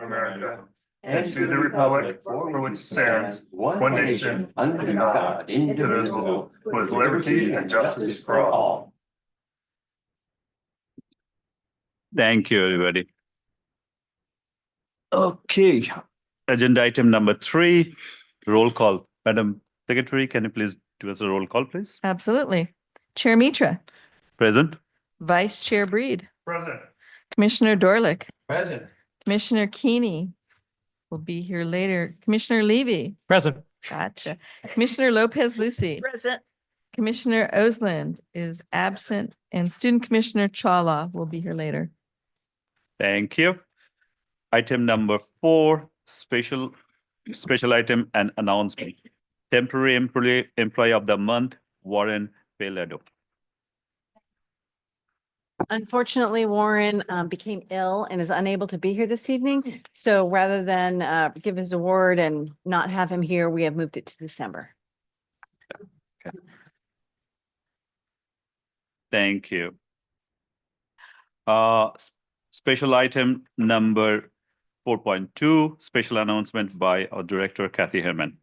America, and to the republic for which it stands, one nation, under God, indivisible, with liberty and justice for all. Thank you, everybody. Okay, agenda item number 3, roll call. Madam Secretary, can you please do us a roll call, please? Absolutely. Chair Mitra, Present. Vice Chair Breed, Present. Commissioner Dorlick, Present. Commissioner Keeney will be here later. Commissioner Levy. Present. Gotcha. Commissioner Lopez Lucy. Present. Commissioner Osland is absent and Student Commissioner Chawla will be here later. Thank you. Item number 4, special item and announcement. Temporary employee of the month, Warren Pelado. Unfortunately, Warren became ill and is unable to be here this evening. So rather than give his award and not have him here, we have moved it to December. Thank you. Special item number 4.2, special announcement by our director, Kathy Herman.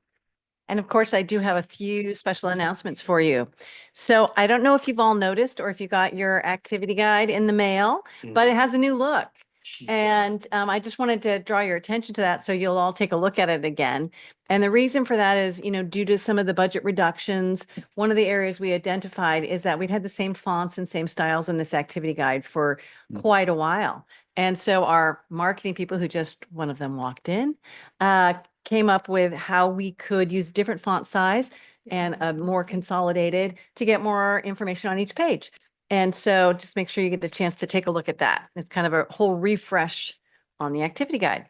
And of course, I do have a few special announcements for you. So I don't know if you've all noticed or if you got your activity guide in the mail, but it has a new look. And I just wanted to draw your attention to that so you'll all take a look at it again. And the reason for that is, due to some of the budget reductions, one of the areas we identified is that we'd had the same fonts and same styles in this activity guide for quite a while. And so our marketing people, who just one of them walked in, came up with how we could use different font size and more consolidated to get more information on each page. And so just make sure you get a chance to take a look at that. It's kind of a whole refresh on the activity guide.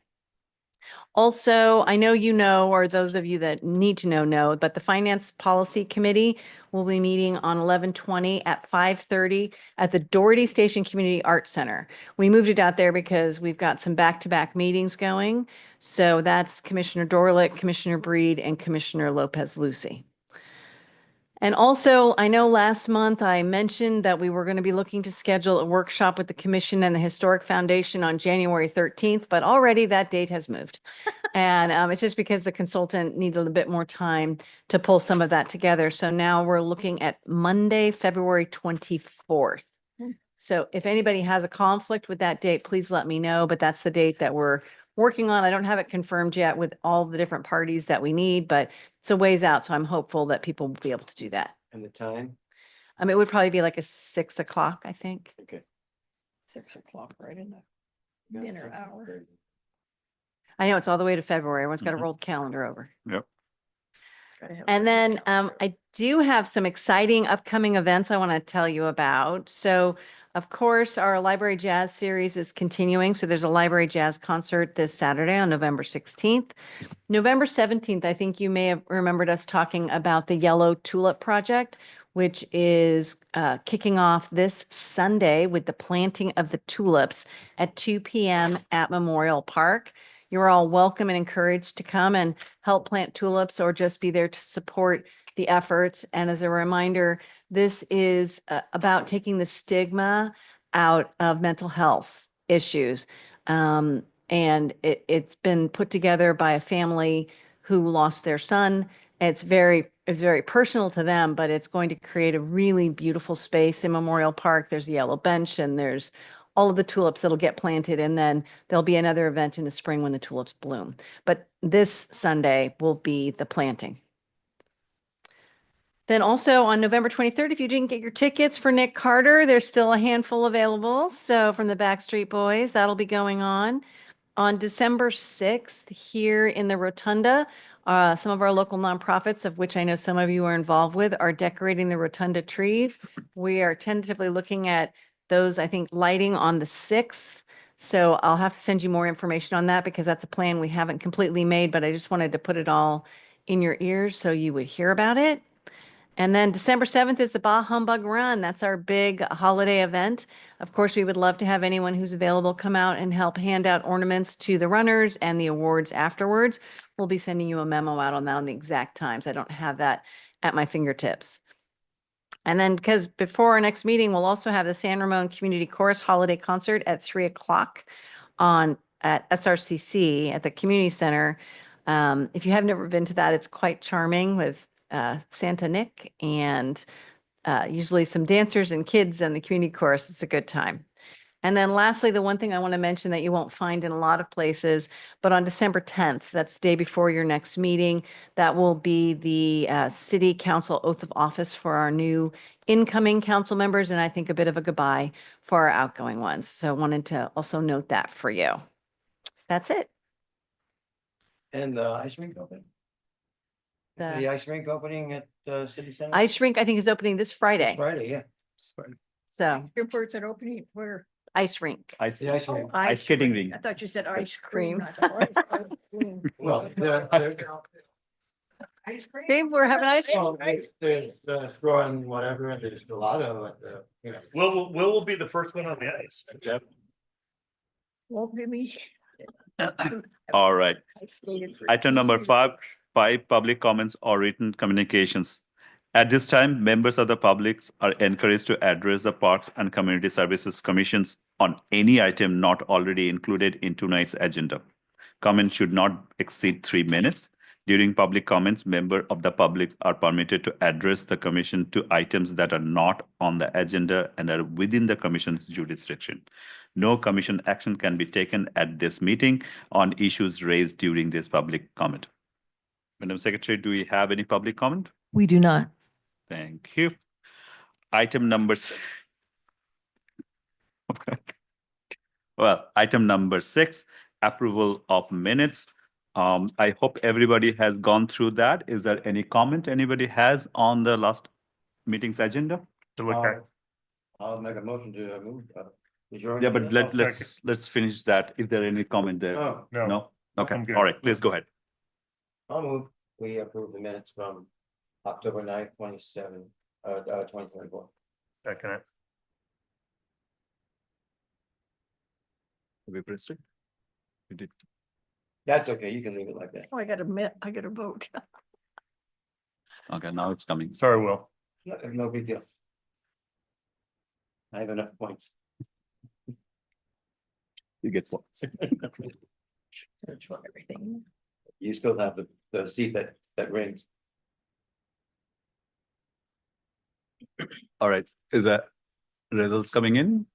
Also, I know or those of you that need to know, but the Finance Policy Committee will be meeting on 11/20 at 5:30 at the Doherty Station Community Arts Center. We moved it out there because we've got some back-to-back meetings going. So that's Commissioner Dorlick, Commissioner Breed, and Commissioner Lopez Lucy. And also, I know last month I mentioned that we were going to be looking to schedule a workshop with the Commission and the Historic Foundation on January 13th, but already that date has moved. And it's just because the consultant needed a bit more time to pull some of that together. So now we're looking at Monday, February 24th. So if anybody has a conflict with that date, please let me know. But that's the date that we're working on. I don't have it confirmed yet with all the different parties that we need, but it's a ways out. So I'm hopeful that people will be able to do that. And the time? It would probably be like a 6 o'clock, I think. Okay. 6 o'clock, right in the dinner hour. I know it's all the way to February. Everyone's got to roll the calendar over. Yep. And then I do have some exciting upcoming events I want to tell you about. So, of course, our Library Jazz series is continuing. So there's a Library Jazz concert this Saturday on November 16th. November 17th, I think you may have remembered us talking about the Yellow Tulip Project, which is kicking off this Sunday with the planting of the tulips at 2 p.m. at Memorial Park. You're all welcome and encouraged to come and help plant tulips or just be there to support the efforts. And as a reminder, this is about taking the stigma out of mental health issues. And it's been put together by a family who lost their son. It's very personal to them, but it's going to create a really beautiful space in Memorial Park. There's a yellow bench and there's all of the tulips that'll get planted, and then there'll be another event in the spring when the tulips bloom. But this Sunday will be the planting. Then also on November 23rd, if you didn't get your tickets for Nick Carter, there's still a handful available. So from the Backstreet Boys, that'll be going on. On December 6th, here in the Rotunda, some of our local nonprofits, of which I know some of you are involved with, are decorating the Rotunda trees. We are tentatively looking at those, I think, lighting on the 6th. So I'll have to send you more information on that because that's a plan we haven't completely made, but I just wanted to put it all in your ears so you would hear about it. And then December 7th is the Bah Humbug Run. That's our big holiday event. Of course, we would love to have anyone who's available come out and help hand out ornaments to the runners and the awards afterwards. We'll be sending you a memo out on that on the exact times. I don't have that at my fingertips. And then because before our next meeting, we'll also have the San Ramon Community Chorus Holiday Concert at 3 o'clock on at SRCC at the community center. If you have never been to that, it's quite charming with Santa Nick and usually some dancers and kids and the community chorus. It's a good time. And then lastly, the one thing I want to mention that you won't find in a lot of places, but on December 10th, that's the day before your next meeting, that will be the city council oath of office for our new incoming council members, and I think a bit of a goodbye for our outgoing ones. So I wanted to also note that for you. That's it. And the ice rink opening? Is The the ice rink opening at City Center? ice rink, I think, is opening this Friday. Friday, yeah. So Reports are opening where? ice rink. Ice, The ice rink. ice skating rink. I thought you said ice cream. cream. I thought, oh, ice cream. Well, Ice cream? Okay, we're having ice cream. well, there's throwing whatever, and there's gelato at the, you know. Will be the first one on the ice. Won't be me. All right. I skated for. Item number 5, public comments or written communications. At this time, members of the public are encouraged to address the Parks and Community Services Commissions on any item not already included in tonight's agenda. Comments should not exceed 3 minutes. During public comments, members of the public are permitted to address the commission to items that are not on the agenda and are within the commission's jurisdiction. No commission action can be taken at this meeting on issues raised during this public comment. Madam Secretary, do we have any public comment? We do not. Thank you. Item number item number 6, approval of minutes. I hope everybody has gone through that. Is there any comment anybody has on the last meeting's agenda? To look at. I'll make a motion to move. Yeah, but I'll let's finish that. If there any comment there? Oh, No, No? Okay, I'm good. all right, please go ahead. I'll move. We approve the minutes from October 9th, 2024. second it. We pressed it? We did. That's okay, you can leave it like that. Oh, I got to vote. Okay, now it's coming. Sorry, Will. No big deal. I have enough points. You get what? That's what everything. You still have the seat that rings. All right, is that results coming in?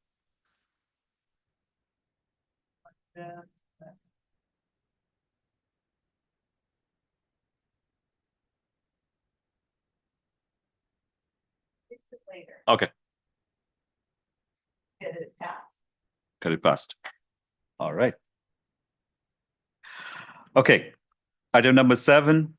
Fix it later. Okay, Get it passed. got it passed. All right. Okay, item number 7,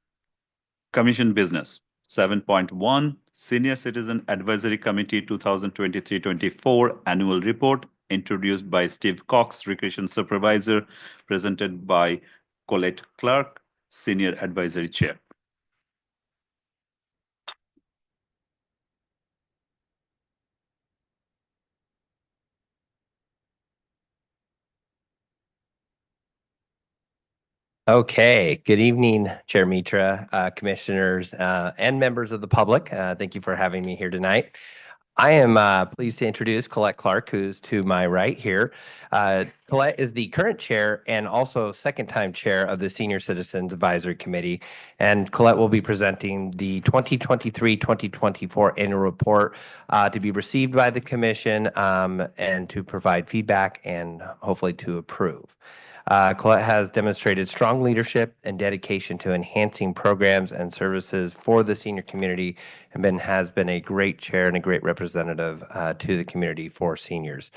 commission business. 7.1, Senior Citizen Advisory Committee 2023-24 Annual Report, introduced by Steve Cox, Recreation Supervisor, presented by Colette Clark, Senior Advisory Chair. Okay, good evening, Chair Mitra, commissioners, and members of the public. Thank you for having me here tonight. I am pleased to introduce Colette Clark, who's to my right here. Colette is the current chair and also second-time chair of the Senior Citizens Advisory Committee. And Colette will be presenting the 2023-2024 annual report to be received by the commission and to provide feedback and hopefully to approve. Colette has demonstrated strong leadership and dedication to enhancing programs and services for the senior community and has been a great chair and a great representative to the community for seniors.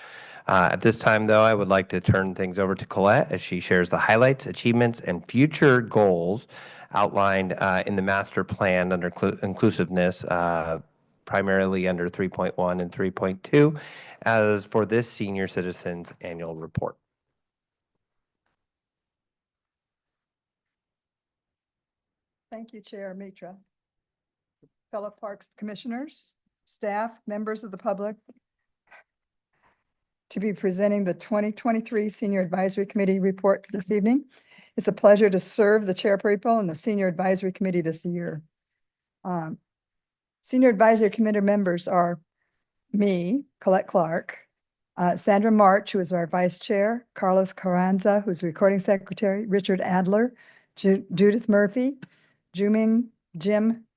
At this time, though, I would like to turn things over to Colette as she shares the highlights, achievements, and future goals outlined in the master plan under inclusiveness, primarily under 3.1 and 3.2, as for this senior citizens annual report. Thank you, Chair Mitra. Fellow Parks Commissioners, staff, members of the public, to be presenting the 2023 Senior Advisory Committee report this evening. It's a pleasure to serve the chairpeople and the Senior Advisory Committee this year. Senior Advisory Committee members are me, Colette Clark, Sandra March, who is our vice chair, Carlos Carranza, who's the recording secretary, Richard Adler, Judith Murphy, Jim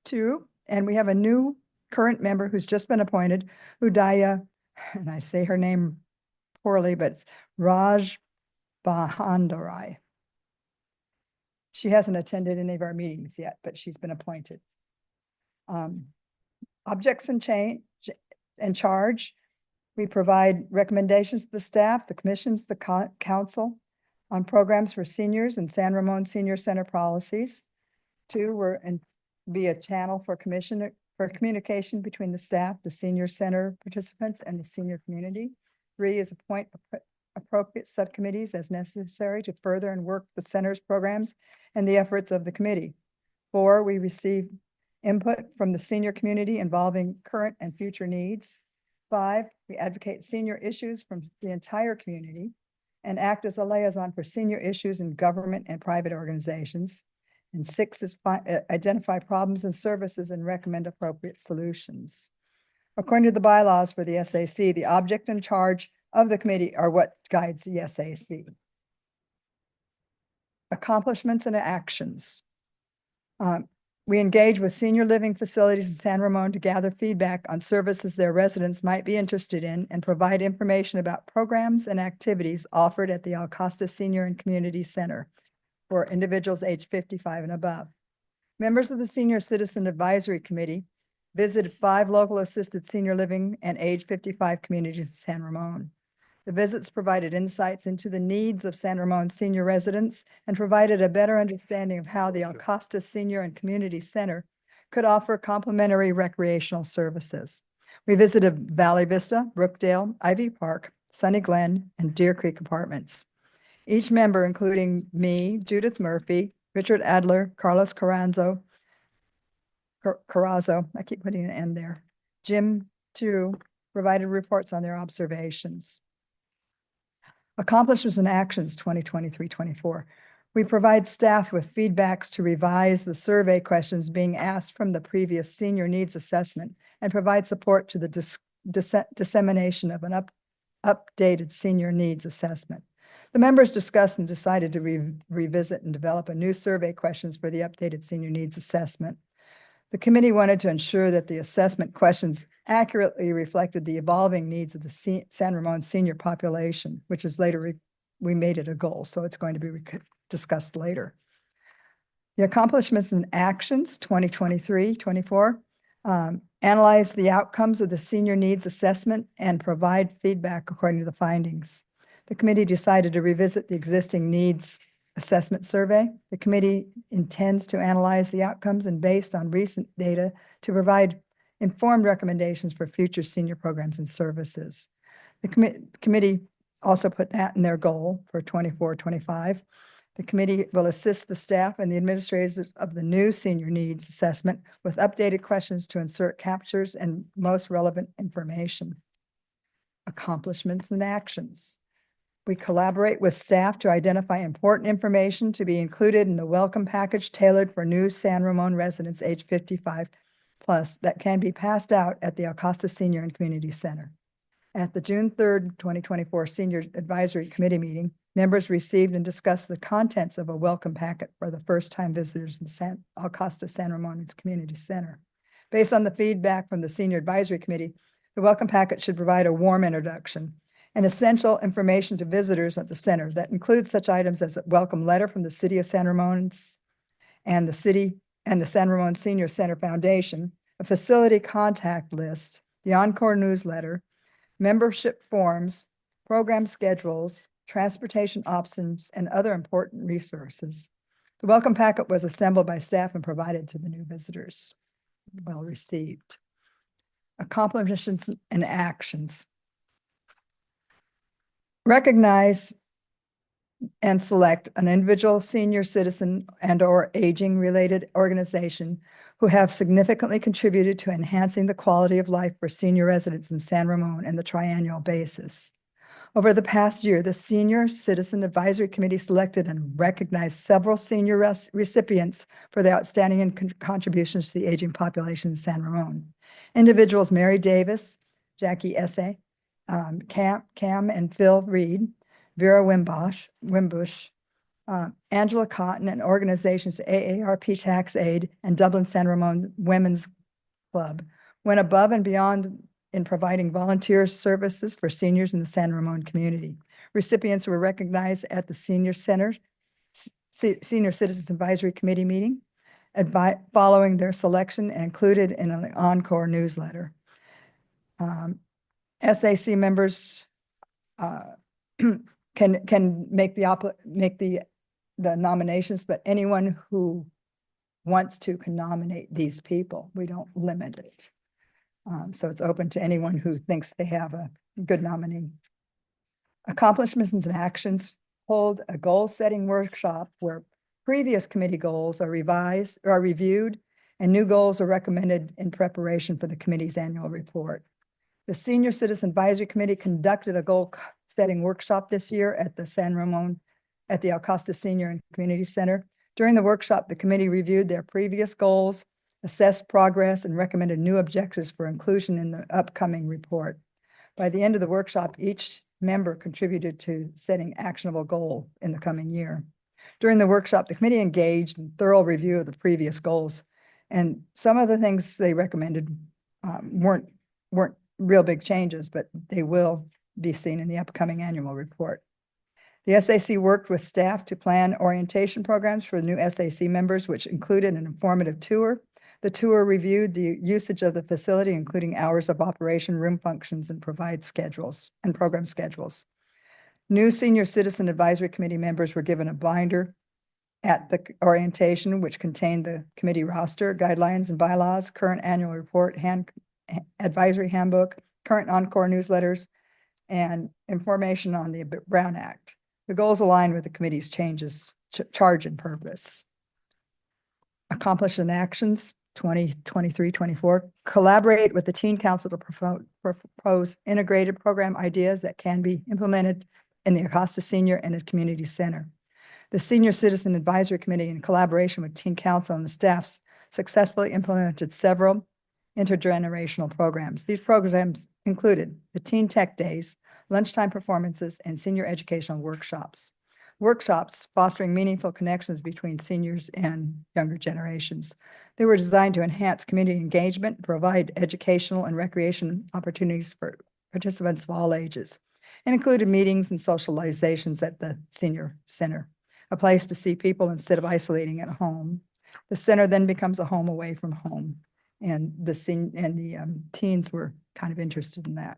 Tu, and we have a new current member who's just been appointed, Udaya, and I say her name poorly, but it's Raj Bahandarai. She hasn't attended any of our meetings yet, but she's been appointed. Objects and charge. We provide recommendations to the staff, the commissions, the council on programs for seniors and San Ramon Senior Center policies. 2, be a channel for communication between the staff, the senior center participants, and the senior community. 3 is appoint appropriate subcommittees as necessary to further and work the center's programs and the efforts of the committee. 4, we receive input from the senior community involving current and future needs. 5, we advocate senior issues from the entire community and act as a liaison for senior issues in government and private organizations. And 6 is identify problems and services and recommend appropriate solutions. According to the bylaws for the SAC, the object and charge of the committee are what guides the SAC. Accomplishments and actions. We engage with senior living facilities in San Ramon to gather feedback on services their residents might be interested in and provide information about programs and activities offered at the Alcosta Senior and Community Center for individuals age 55 and above. Members of the Senior Citizen Advisory Committee visited 5 local assisted senior living and age 55 communities in San Ramon. The visits provided insights into the needs of San Ramon senior residents and provided a better understanding of how the Alcosta Senior and Community Center could offer complementary recreational services. We visited Valley Vista, Brookdale, Ivy Park, Sunny Glen, and Deer Creek Apartments. Each member, including me, Judith Murphy, Richard Adler, Carlos Carranza, I keep putting an N there, Jim Tu, provided reports on their observations. Accomplishments and actions 2023-24. We provide staff with feedbacks to revise the survey questions being asked from the previous senior needs assessment and provide support to the dissemination of an updated senior needs assessment. The members discussed and decided to revisit and develop a new survey questions for the updated senior needs assessment. The committee wanted to ensure that the assessment questions accurately reflected the evolving needs of the San Ramon senior population, which is later, we made it a goal, so it's going to be discussed later. The accomplishments and actions 2023-24, analyze the outcomes of the senior needs assessment and provide feedback according to the findings. The committee decided to revisit the existing needs assessment survey. The committee intends to analyze the outcomes and based on recent data to provide informed recommendations for future senior programs and services. The committee also put that in their goal for 24-25. The committee will assist the staff and the administrators of the new senior needs assessment with updated questions to insert captures and most relevant information. Accomplishments and actions. We collaborate with staff to identify important information to be included in the welcome package tailored for new San Ramon residents age 55 plus that can be passed out at the Alcosta Senior and Community Center. At the June 3rd, 2024 Senior Advisory Committee meeting, members received and discussed the contents of a welcome packet for the first-time visitors in Alcosta San Ramon Community Center. Based on the feedback from the Senior Advisory Committee, the welcome packet should provide a warm introduction and essential information to visitors at the center that includes such items as a welcome letter from the City of San Ramon and the City and the San Ramon Senior Center Foundation, a facility contact list, the Encore newsletter, membership forms, program schedules, transportation options, and other important resources. The welcome packet was assembled by staff and provided to the new visitors. Well received. Accomplishments and actions. Recognize and select an individual senior citizen and/or aging-related organization who have significantly contributed to enhancing the quality of life for senior residents in San Ramon on the triennial basis. Over the past year, the Senior Citizen Advisory Committee selected and recognized several senior recipients for their outstanding contributions to the aging population in San Ramon. Individuals Mary Davis, Jackie Esse, Cam and Phil Reed, Vera Wimbush, Angela Cotton, and organizations AARP Tax Aid and Dublin San Ramon Women's Club went above and beyond in providing volunteer services for seniors in the San Ramon community. Recipients were recognized at the Senior Center, Senior Citizens Advisory Committee meeting, following their selection and included in an Encore newsletter. SAC members can make the nominations, but anyone who wants to can nominate these people. We don't limit it. So it's open to anyone who thinks they have a good nominee. Accomplishments and actions: hold a goal-setting workshop where previous committee goals are reviewed, and new goals are recommended in preparation for the committee's annual report. The Senior Citizen Advisory Committee conducted a goal-setting workshop this year at the San Ramon, at the Alcosta Senior and Community Center. During the workshop, the committee reviewed their previous goals, assessed progress, and recommended new objectives for inclusion in the upcoming report. By the end of the workshop, each member contributed to setting actionable goal in the coming year. During the workshop, the committee engaged in thorough review of the previous goals, and some of the things they recommended weren't real big changes, but they will be seen in the upcoming annual report. The SAC worked with staff to plan orientation programs for new SAC members, which included an informative tour. The tour reviewed the usage of the facility, including hours of operation, room functions, and provide schedules and program schedules. New Senior Citizen Advisory Committee members were given a binder at the orientation, which contained the committee roster, guidelines and bylaws, current annual report, advisory handbook, current Encore newsletters, and information on the Brown Act. The goals align with the committee's changes, charge and purpose. Accomplish and actions 2023-24. Collaborate with the Teen Council to propose integrated program ideas that can be implemented in the Acosta Senior and the Community Center. The Senior Citizen Advisory Committee, in collaboration with Teen Council and the staffs, successfully implemented several intergenerational programs. These programs included the Teen Tech Days, lunchtime performances, and senior educational workshops. Workshops fostering meaningful connections between seniors and younger generations. They were designed to enhance community engagement, provide educational and recreation opportunities for participants of all ages, and included meetings and socializations at the Senior Center, a place to see people instead of isolating at home. The center then becomes a home away from home, and the teens were kind of interested in that.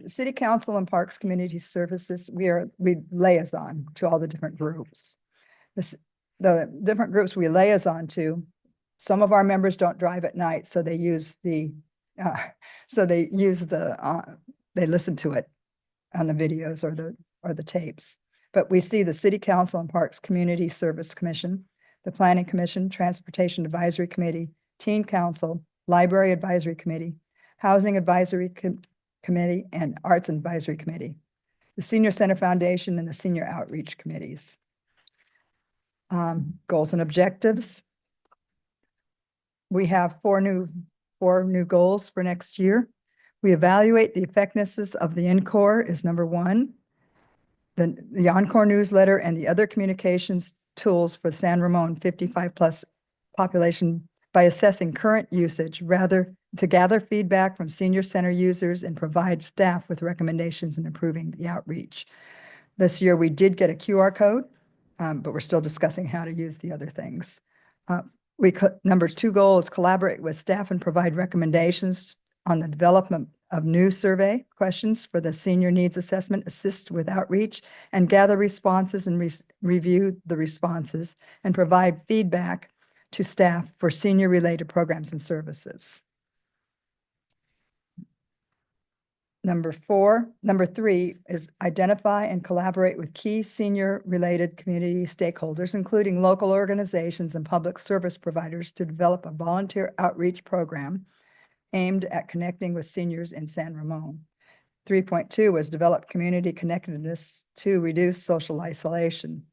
City Council and Parks Community Services, we liaison to all the different groups. The different groups we liaison to, some of our members don't drive at night, so they use they listen to it on the videos or the tapes. But we see the City Council and Parks Community Service Commission, the Planning Commission, Transportation Advisory Committee, Teen Council, Library Advisory Committee, Housing Advisory Committee, and Arts Advisory Committee, the Senior Center Foundation, and the Senior Outreach Committees. Goals and objectives. We have four new goals for next year. We evaluate the effectiveness of the Encore is number one. The Encore newsletter and the other communications tools for San Ramon 55+ population by assessing current usage, rather to gather feedback from senior center users and provide staff with recommendations in improving the outreach. This year, we did get a QR code, but we're still discussing how to use the other things. Number 2 goal is collaborate with staff and provide recommendations on the development of new survey questions for the senior needs assessment, assist with outreach, and gather responses and review the responses and provide feedback to staff for senior-related programs and services. Number 3 is identify and collaborate with key senior-related community stakeholders, including local organizations and public service providers, to develop a volunteer outreach program aimed at connecting with seniors in San Ramon. 3.2 was develop community connectedness to reduce social isolation.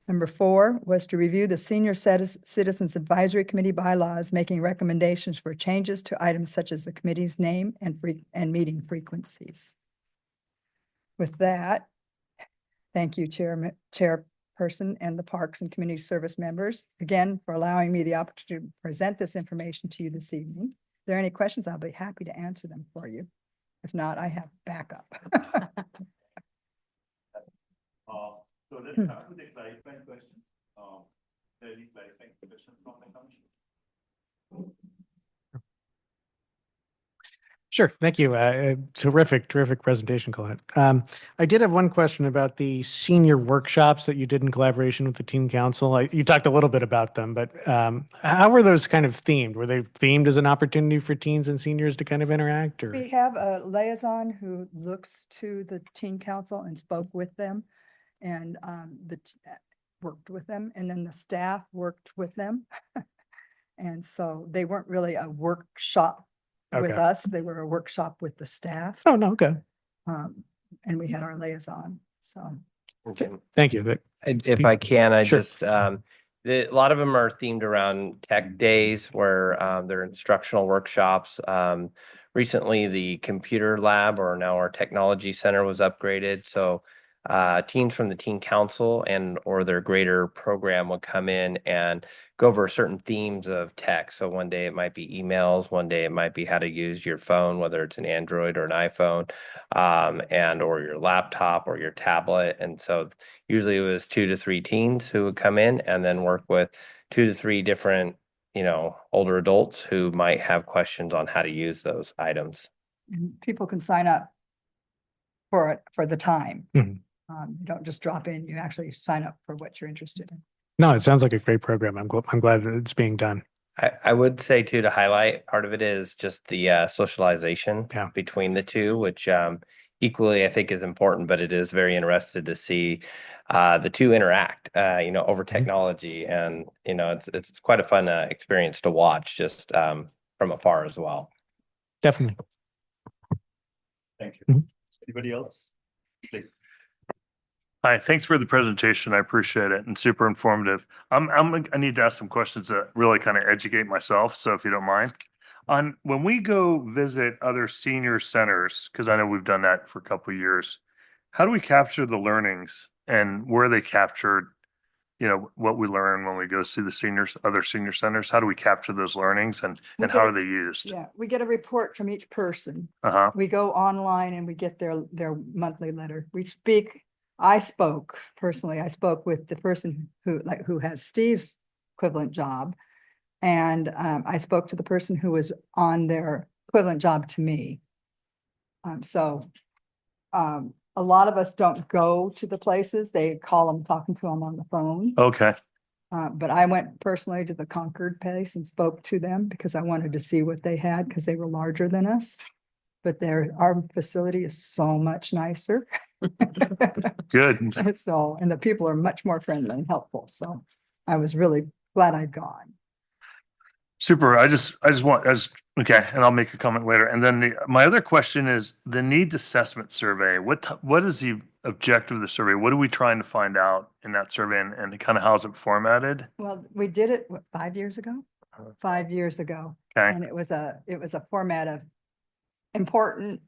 Number 4 was to review the Senior Citizens Advisory Committee bylaws, making recommendations for changes to items such as the committee's name and meeting frequencies. With that, thank you, Chairperson and the Parks and Community Service members, again, for allowing me the opportunity to present this information to you this evening. If there are any questions, I'll be happy to answer them for you. If not, I have backup. So let's start with the clarifying question. Any clarifying questions from the commission? Sure, thank you. Terrific presentation, Colette. I did have one question about the senior workshops that you did in collaboration with the teen council. You talked a little bit about them, but how were those kind of themed? Were they themed as an opportunity for teens and seniors to kind of interact, or? We have a liaison who looks to the teen council and spoke with them and worked with them, and then the staff worked with them. And so they weren't really a workshop with Okay. us. They were a workshop with the staff. Oh, no, okay. And we had our liaison, so. Okay. Thank you. If I can, I Sure. just, a lot of them are themed around tech days where they're instructional workshops. Recently, the computer lab, or now our technology center, was upgraded. So teens from the teen council or their greater program would come in and go over certain themes of tech. So one day it might be emails, one day it might be how to use your phone, whether it's an Android or an iPhone, or your laptop or your tablet. And so usually it was 2 to 3 teens who would come in and then work with 2 to 3 different, older adults who might have questions on how to use those items. And people can sign up for the time. Mhm. You don't just drop in, you actually sign up for what you're interested in. No, it sounds like a great program. I'm glad that it's being done. I would say too, to highlight, part of it is just the socialization Yeah. between the two, which equally I think is important, but it is very interested to see the two interact, over technology. And, it's quite a fun experience to watch just from afar as well. Definitely. Thank you. Mhm. Anybody else? Please. Hi, thanks for the presentation. I appreciate it and super informative. I need to ask some questions that really kind of educate myself. So if you don't mind, when we go visit other senior centers, because I know we've done that for a couple of years, how do we capture the learnings and where are they captured? What we learn when we go see the other senior centers, how do we capture those learnings and We how get are they used? Yeah, we get a report from each person. Uh-huh. We go online and we get their monthly letter. I spoke with the person who has Steve's equivalent job. And I spoke to the person who was on their equivalent job to me. A lot of us don't go to the places. They call them, talking to them on the phone. Okay. But I went personally to the Concord place and spoke to them because I wanted to see what they had because they were larger than us. But our facility is so much nicer. Good. So, and the people are much more friendly and helpful. So I was really glad I'd gone. Super. Okay. And I'll make a comment later. And then my other question is the needs assessment survey. What is the objective of the survey? What are we trying to find out in that survey and kind of how is it formatted? Well, we did it, 5 years ago? 5 years ago. Okay. And it was a format of important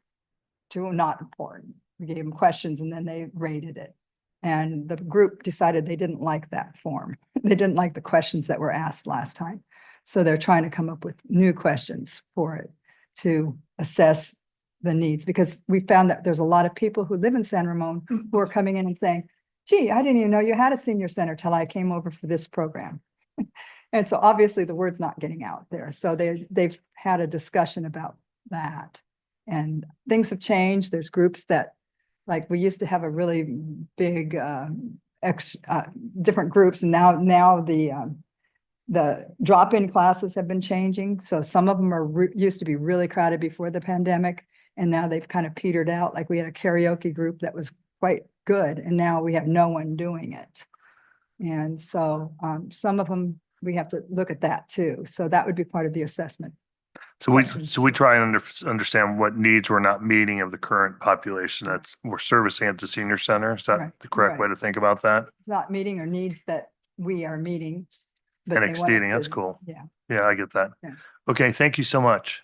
to not important. We gave them questions and then they rated it. And the group decided they didn't like that form. They didn't like the questions that were asked last time. So they're trying to come up with new questions for it to assess the needs, because we found that there's a lot of people who live in San Ramon who are coming in and saying, gee, I didn't even know you had a senior center till I came over for this program. And so obviously the word's not getting out there. So they've had a discussion about that. And things have changed. There's groups that, like, we used to have a really big different groups, and now the drop-in classes have been changing. So some of them used to be really crowded before the pandemic, and now they've kind of petered out. Like, we had a karaoke group that was quite good, and now we have no one doing it. And so some of them, we have to look at that too. So that would be part of the assessment. So we, questions. so we try and understand what needs we're not meeting of the current population that's, we're servicing at the senior center. Is that Right, the correct way right. to think about that? It's not meeting or needs that we are meeting. but And they want us exceeding, that's to- cool. Yeah. Yeah, I get that. Yeah. Okay, thank you so much.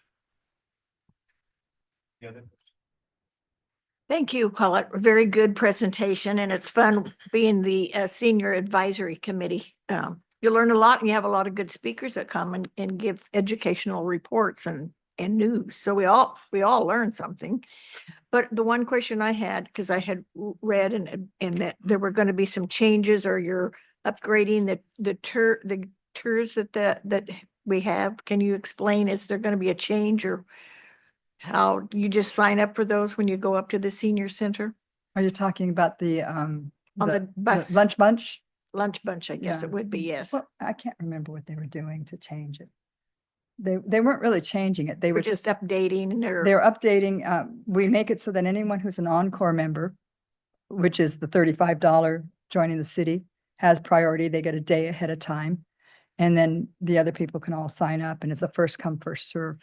Thank you, Colette. Very good presentation, and it's fun being the Senior Advisory Committee. You learn a lot and you have a lot of good speakers that come and give educational reports and news. So we all learn something. But the one question I had, because I had read and that there were going to be some changes, or you're upgrading the tours that we have. Can you explain, is there going to be a change, or how you just sign up for those when you go up to the senior center? Are you talking about the the bus. lunch bunch? Lunch bunch, I guess Yeah. it would be, yes. Well, I can't remember what they were doing to change it. They weren't really changing it. They We're were just just, updating and they're updating, we make it so that anyone who's an Encore member, which is the $35 joining the city, has priority. They get a day ahead of time. And then the other people can all sign up, and it's a first come, first serve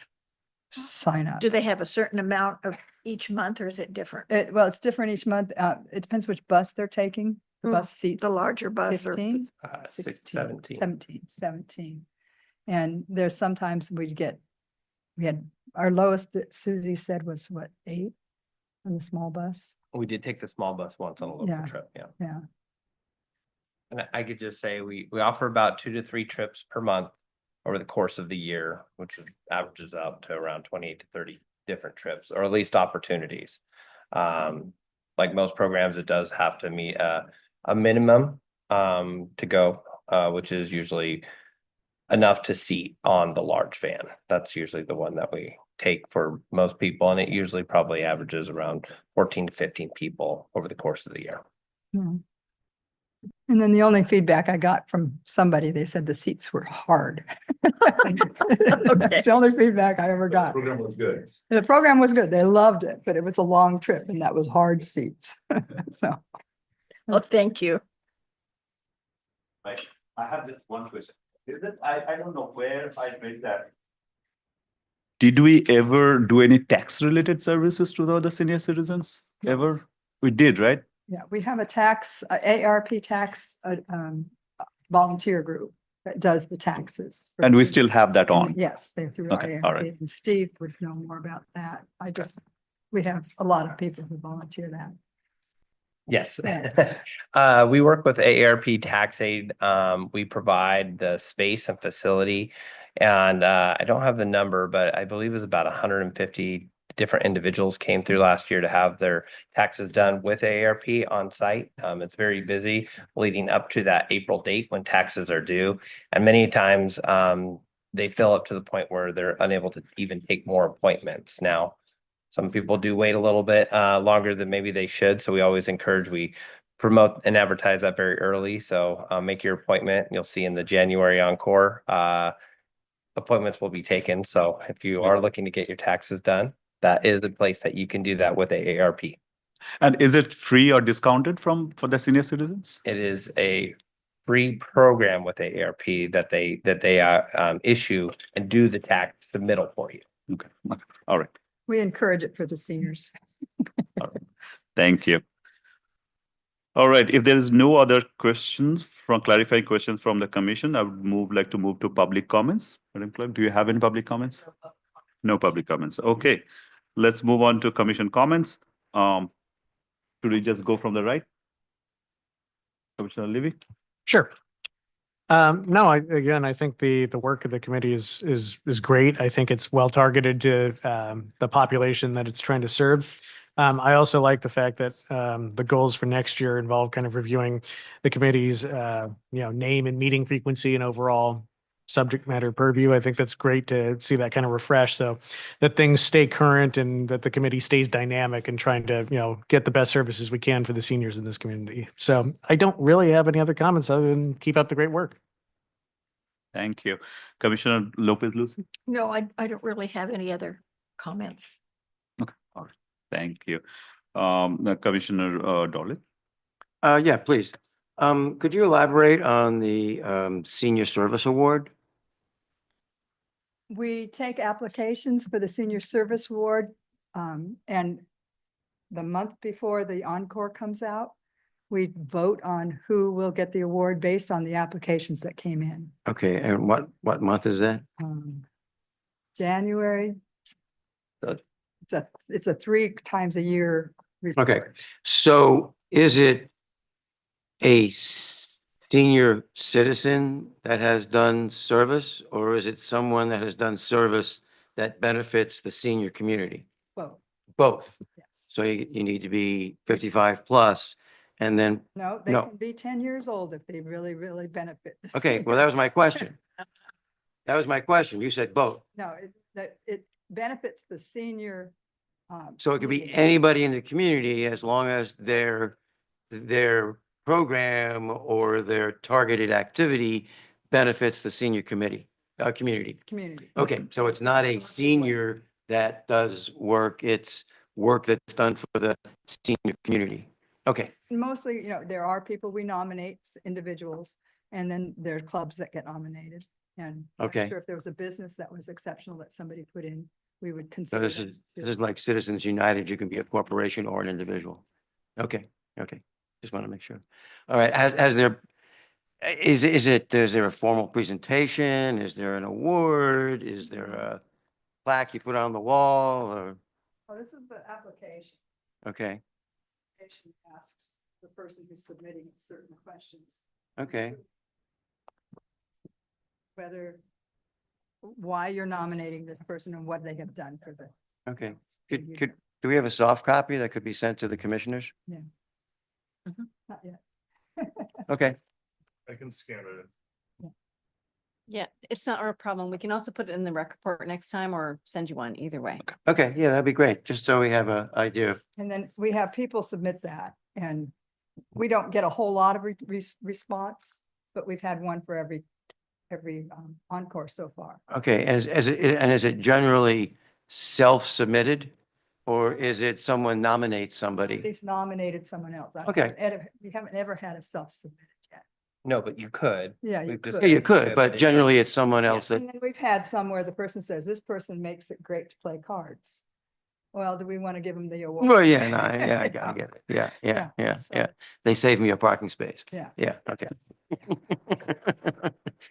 sign up. Do they have a certain amount of each month, or is it different? Well, it's different each month. It depends which bus they're taking. The Mm, bus seats. The larger bus or? 15? 17. 17. And there's sometimes we had, our lowest that Susie said was what, 8 on the small bus? We did take the small bus once on a local Yeah. trip, yeah. Yeah. And I could just say we offer about 2 to 3 trips per month over the course of the year, which averages out to around 28 to 30 different trips, or at least opportunities. Like most programs, it does have to meet a minimum to go, which is usually enough to seat on the large van. That's usually the one that we take for most people, and it usually probably averages around 14 to 15 people over the course of the year. Hmm. And then the only feedback I got from somebody, they said the seats were hard. That's the only feedback I ever got. Program was good. The program was good. They loved it, but it was a long trip, and that was hard seats. So, Oh, thank you. I have just one question. I don't know where I read that. Did we ever do any tax related services to the other senior citizens? Ever? We did, right? yeah, we have a tax, ARP tax, volunteer group that does the taxes. for And we the- still have that on. Yes, they're through Okay, all ARP, right. and Steve would know more about that. We have a lot of people who volunteer that. Yes. Yeah. We work with AARP Tax Aid. We provide the space and facility. And I don't have the number, but I believe it was about 150 different individuals came through last year to have their taxes done with AARP on site. It's very busy leading up to that April date when taxes are due. And many times they fill up to the point where they're unable to even take more appointments. Now, some people do wait a little bit longer than maybe they should. So we always encourage, we promote and advertise that very early. So make your appointment. You'll see in the January Encore appointments will be taken. So if you are looking to get your taxes done, that is the place that you can do that with AARP. And is it free or discounted for the senior citizens? It is a free program with AARP that they issue and do the tax submittal for you. Okay, all right. We encourage it for the seniors. Thank you. All right, if there is no other clarifying questions from the commission, I would like to move to public comments. Madam Clerk, do you have any public comments? No public comments. Okay, let's move on to commission comments. Should we just go from the right? Commissioner Levy? Sure. No, I think the work of the committee is great. I think it's well targeted to the population that it's trying to serve. I also like the fact that the goals for next year involve kind of reviewing the committee's name and meeting frequency and overall subject matter purview. I think that's great to see that kind of refresh, so that things stay current and that the committee stays dynamic and trying to get the best services we can for the seniors in this community. So I don't really have any other comments other than keep up the great work. Thank you. Commissioner Lopez Lucy? No, I don't really have any other comments. Okay, all right. Thank you. Commissioner Dolly? Yeah, please. Could you elaborate on the Senior Service Award? We take applications for the Senior Service Award, and the month before the encore comes out, we vote on who will get the award based on the applications that came in. Okay, and what month is that? January. Good. It's a 3 times a year. report. Okay, so is it a senior citizen that has done service, or is it someone that has done service that benefits the senior community? Well, Both. yes. So you need to be 55 plus, and then, No, they no. can be 10 years old if they really, really benefit. the okay, well, that was my question. That was my question. You said both. No, it benefits the senior. So it could be community. anybody in the community as long as their program or their targeted activity benefits the senior committee, community. Community. Okay, so it's not a senior that does work, it's work that's done for the senior community. Okay, Mostly, there are people we nominate, individuals, and then there are clubs that get nominated. And I'm Okay. sure if there was a business that was exceptional that somebody put in, we would so consider. this is like Citizens United, you can be a corporation or an individual. Okay, just want to make sure. All right, has there, is there a formal presentation? Is there an award? Is there a plaque you put on the wall or, Oh, this is the application. okay, Application asks the person who's submitting certain questions. okay, Why you're nominating this person and what they have done for the. okay. Do we have a soft copy that could be sent to the commissioners? Not yet. Okay, I can scan it in. Yeah, it's not our problem. We can also put it in the rec report next time or send you one either way. okay, yeah, that'd be great, just so we have an idea of, And then we have people submit that, and we don't get a whole lot of response, but we've had one for every encore so far. okay, is it generally self-submitted? Or is it someone nominates somebody? Somebody's nominated someone else. Okay. We haven't ever had a self-submitted yet. No, but you could. Yeah, you We've could. just- Yeah, you could, Yeah, but but generally it's someone else And that, then we've had some where the person says, this person makes it great to play cards. Well, do we want to give them the award? well, yeah, no, yeah, I get it. Yeah. so- They saved me a parking space. Yeah. Yeah, okay.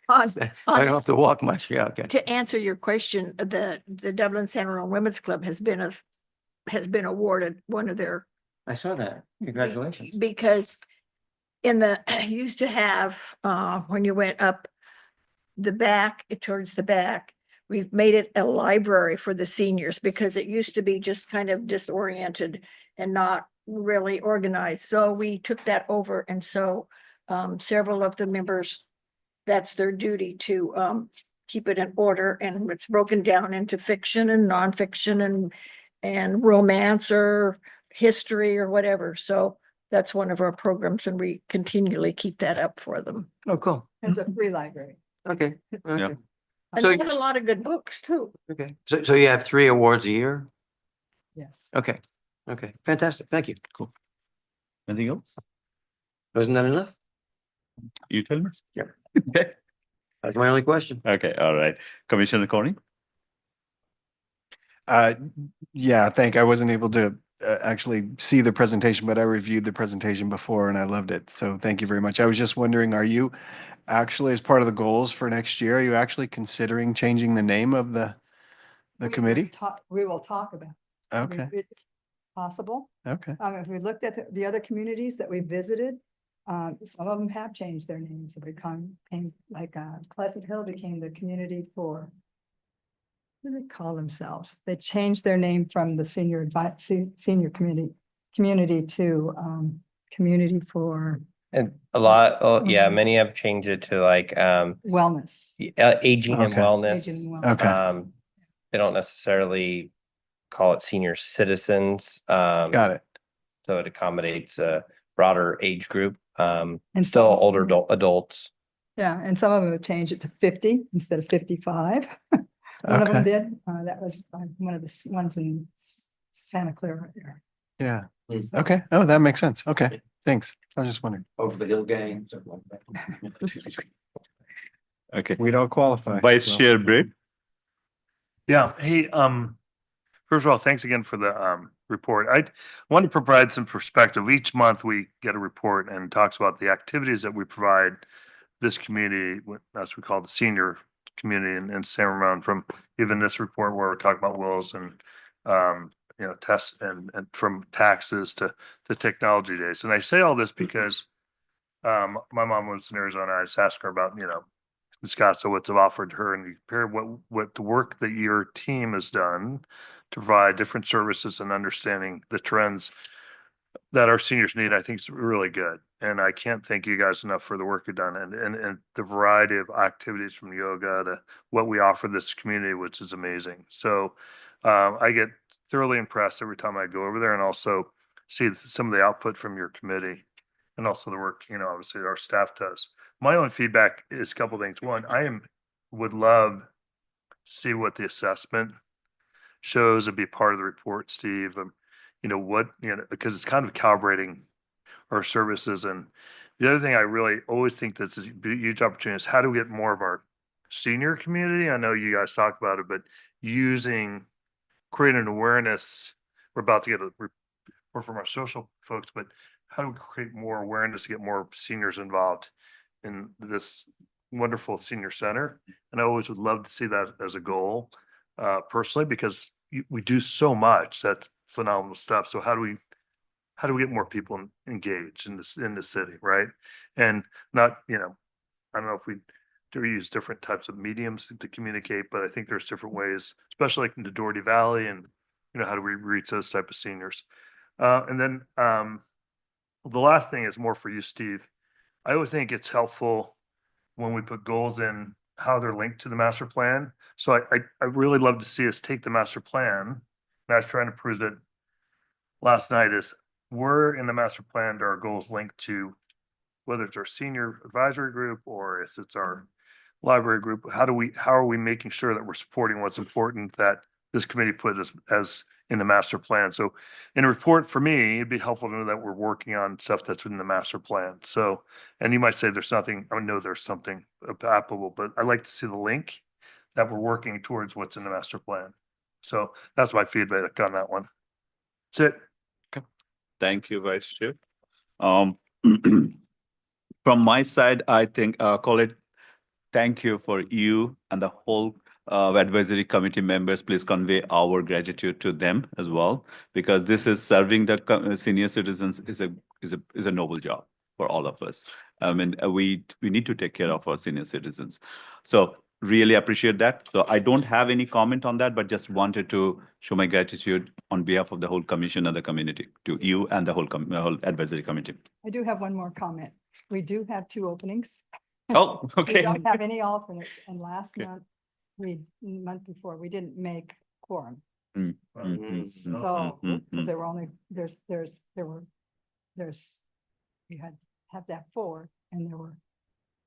On- I don't have to walk much. Yeah, okay. To answer your question, the Dublin San Ramon Women's Club has been awarded one of their, I saw that. Congratulations. because in the, used to have, when you went up the back, towards the back, we've made it a library for the seniors because it used to be just kind of disoriented and not really organized. So we took that over. And so several of the members, that's their duty to keep it in order. And it's broken down into fiction and nonfiction and romance or history or whatever. So that's one of our programs and we continually keep that up for them. Oh, cool. It's a free library. Okay. Okay. And So they have a lot of good books too. Okay. So you have 3 awards a year? Yes. Okay. Okay. Fantastic. Thank you. Cool. Anything else? Wasn't that enough? You tell me. Yeah. Okay. That's my only question. Okay, all right. Commissioner Corning? Yeah, I think I wasn't able to actually see the presentation, but I reviewed the presentation before and I loved it. So thank you very much. I was just wondering, are you actually, as part of the goals for next year, are you actually considering changing the name of the committee? We will talk about. it. I mean, Okay, It's possible. okay. If we looked at the other communities that we visited, some of them have changed their names. So Pleasant Hill became the community for, what do they call themselves? They changed their name from the senior community to community for And a lot, yeah, Mhm. many have changed it to like wellness. aging and Okay. wellness. Aging and wellness. Okay. They don't necessarily call it senior citizens. Got it. So it accommodates a broader age group. And Still some- older adults. Yeah, and some of them have changed it to 50 instead of 55. One of them Okay. did. That was one of the ones in Santa Clara there. Yeah. Mm. Okay. Oh, that makes sense. Okay. Thanks. I was just wondering. Over the Hill Gang, something like that. Okay. We don't qualify. Vice Chair Britt? Yeah, hey, first of all, thanks again for the report. I want to provide some perspective. Each month we get a report and talks about the activities that we provide this community, as we call the senior community in San Ramon, from even this report where we're talking about wills and tests and from taxes to the technology days. And I say all this because my mom lives in Arizona. I just asked her about, the Scots-Owitz have offered her, and you compare what the work that your team has done to provide different services and understanding the trends that our seniors need, I think is really good. And I can't thank you guys enough for the work you've done and the variety of activities from yoga to what we offer this community, which is amazing. So I get thoroughly impressed every time I go over there and also see some of the output from your committee and also the work, obviously our staff does. My own feedback is a couple things. One, would love to see what the assessment shows and be part of the report, Steve. Because it's kind of calibrating our services. And the other thing I really always think that's a huge opportunity is how do we get more of our senior community? I know you guys talk about it, but creating an awareness. We're about to get a report from our social folks, but how do we create more awareness to get more seniors involved in this wonderful senior center? And I always would love to see that as a goal, personally, because we do so much. That's phenomenal stuff. So how do we get more people engaged in the city, right? And not, I don't know if we do use different types of mediums to communicate, but I think there's different ways, especially like in the Doherty Valley, and how do we reach those type of seniors? And then the last thing is more for you, Steve. I always think it's helpful when we put goals in how they're linked to the master plan. So I really love to see us take the master plan. And I was trying to prove that last night is we're in the master plan, there are goals linked to whether it's our senior advisory group or if it's our library group. How are we making sure that we're supporting what's important that this committee put as in the master plan? So in a report for me, it'd be helpful to know that we're working on stuff that's within the master plan. So, and you might say there's nothing, I know there's something applicable, but I like to see the link that we're working towards what's in the master plan. So that's my feedback on that one. That's it. Thank you, Vice Chair. From my side, I think, Colette, thank you for you and the whole advisory committee members. Please convey our gratitude to them as well, because this is serving the senior citizens is a noble job for all of us. I mean, we need to take care of our senior citizens. So really appreciate that. So I don't have any comment on that, but just wanted to show my gratitude on behalf of the whole commission and the community to you and the whole advisory committee. I do have one more comment. We do have 2 openings. Oh, We okay. don't have any alternates, and last Okay. month before, we didn't make quorum. Mm, So, mm, because there were only, you had to have 4, and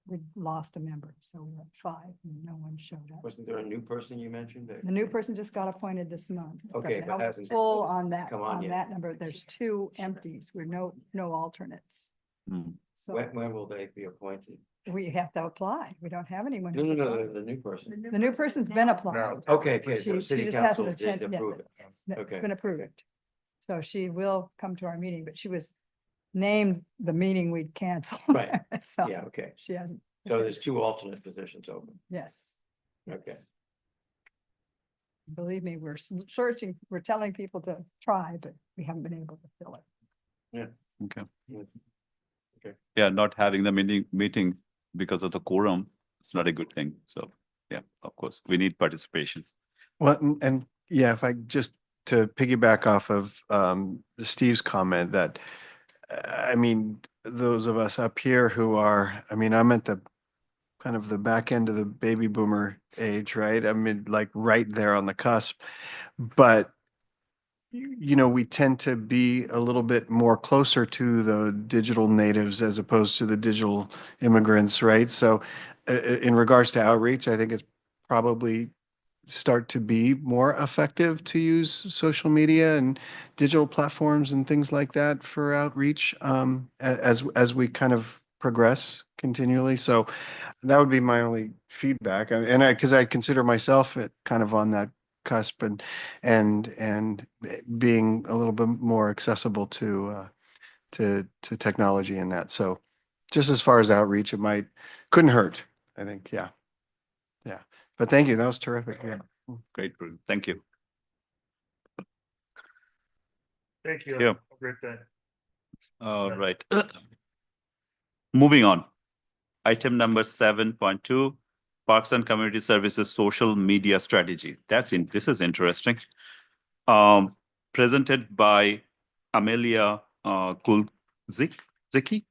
we lost a member, so we had 5, and no one showed up. Wasn't there a new person you mentioned? The new person just got appointed this month. Okay, but now we're hasn't- full on that, come on on yet. that number. There's 2 empties. We're no alternates. mm. So When will they be appointed? we have to apply. We don't have anyone. No, who's no, no, applied. the new person. The new person's been applied. Okay, okay, so She city just council hasn't did attended. approve it. It's Okay, been approved. So she will come to our meeting, but she was named the meeting we'd cancel. Right. So Yeah, okay. she hasn't. So there's 2 alternate positions open. Yes. Okay. yes. Believe me, we're searching, we're telling people to try, but we haven't been able to fill it. Okay. Yeah. Okay. Yeah, not having the meeting because of the quorum, it's not a good thing. So, yeah, of course, we need participation. Well, and yeah, if I just to piggyback off of Steve's comment that, I mean, those of us up here who are, I mean, I'm at the kind of the back end of the baby boomer age, right? I mean, like right there on the cusp. But we tend to be a little bit more closer to the digital natives as opposed to the digital immigrants, right? So in regards to outreach, I think it's probably start to be more effective to use social media and digital platforms and things like that for outreach as we kind of progress continually. So that would be my only feedback. And because I consider myself kind of on that cusp and being a little bit more accessible to technology in that. So just as far as outreach, it couldn't hurt, I think. Yeah. Yeah. But thank you. That was terrific. Yeah. Great, Bruce. Thank you. Thank you. Yeah. Have a great day. All right. Moving on. Item number 7.2, Parks and Community Services Social Media Strategy. This is interesting. Presented by Amelia Kulzicki.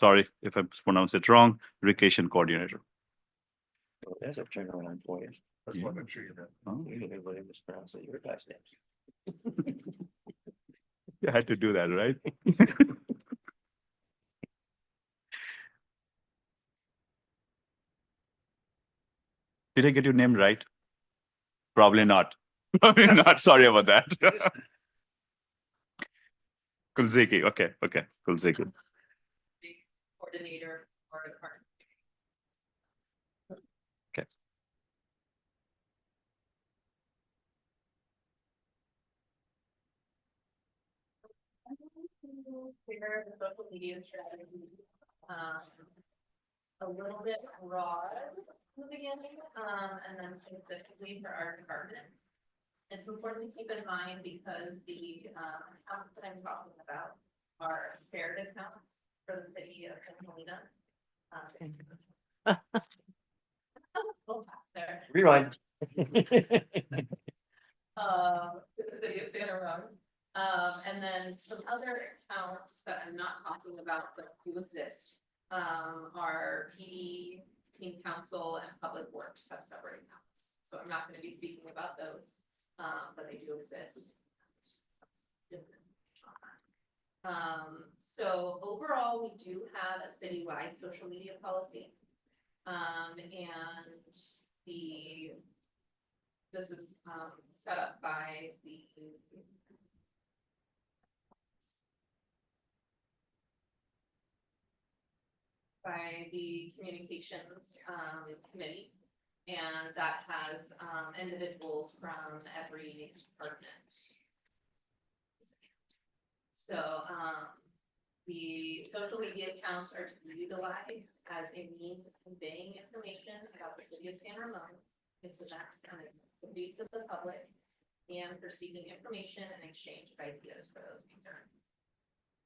Sorry if I pronounced it wrong, Vacation Coordinator. There's a turnaround for you. That's what I'm sure you know. Everybody mispronounce your guys' names. You had to do that, right? Did I get your name right? Probably not. Probably not. Sorry about that. Kulzicki. Okay. Kulzicki. Coordinator or the current. Figure the social media strategy, a little bit broad in the beginning, and then specifically for our department. It's important to keep in mind because the accounts that I'm talking about are shared accounts for the city of Catalina. Little faster. Rewind. To the city of Santa Rosa. And then some other accounts that I'm not talking about but do exist, are PD, Teen Council, and Public Works have separate accounts. So I'm not going to be speaking about those, but they do exist. So overall, we do have a citywide social media policy. And this is set up by the communications committee, and that has individuals from every department. So the social media accounts are to be utilized as a means of conveying information about the city of San Ramon, its events and activities to the public, and for seeking information and exchange of ideas for those concerned.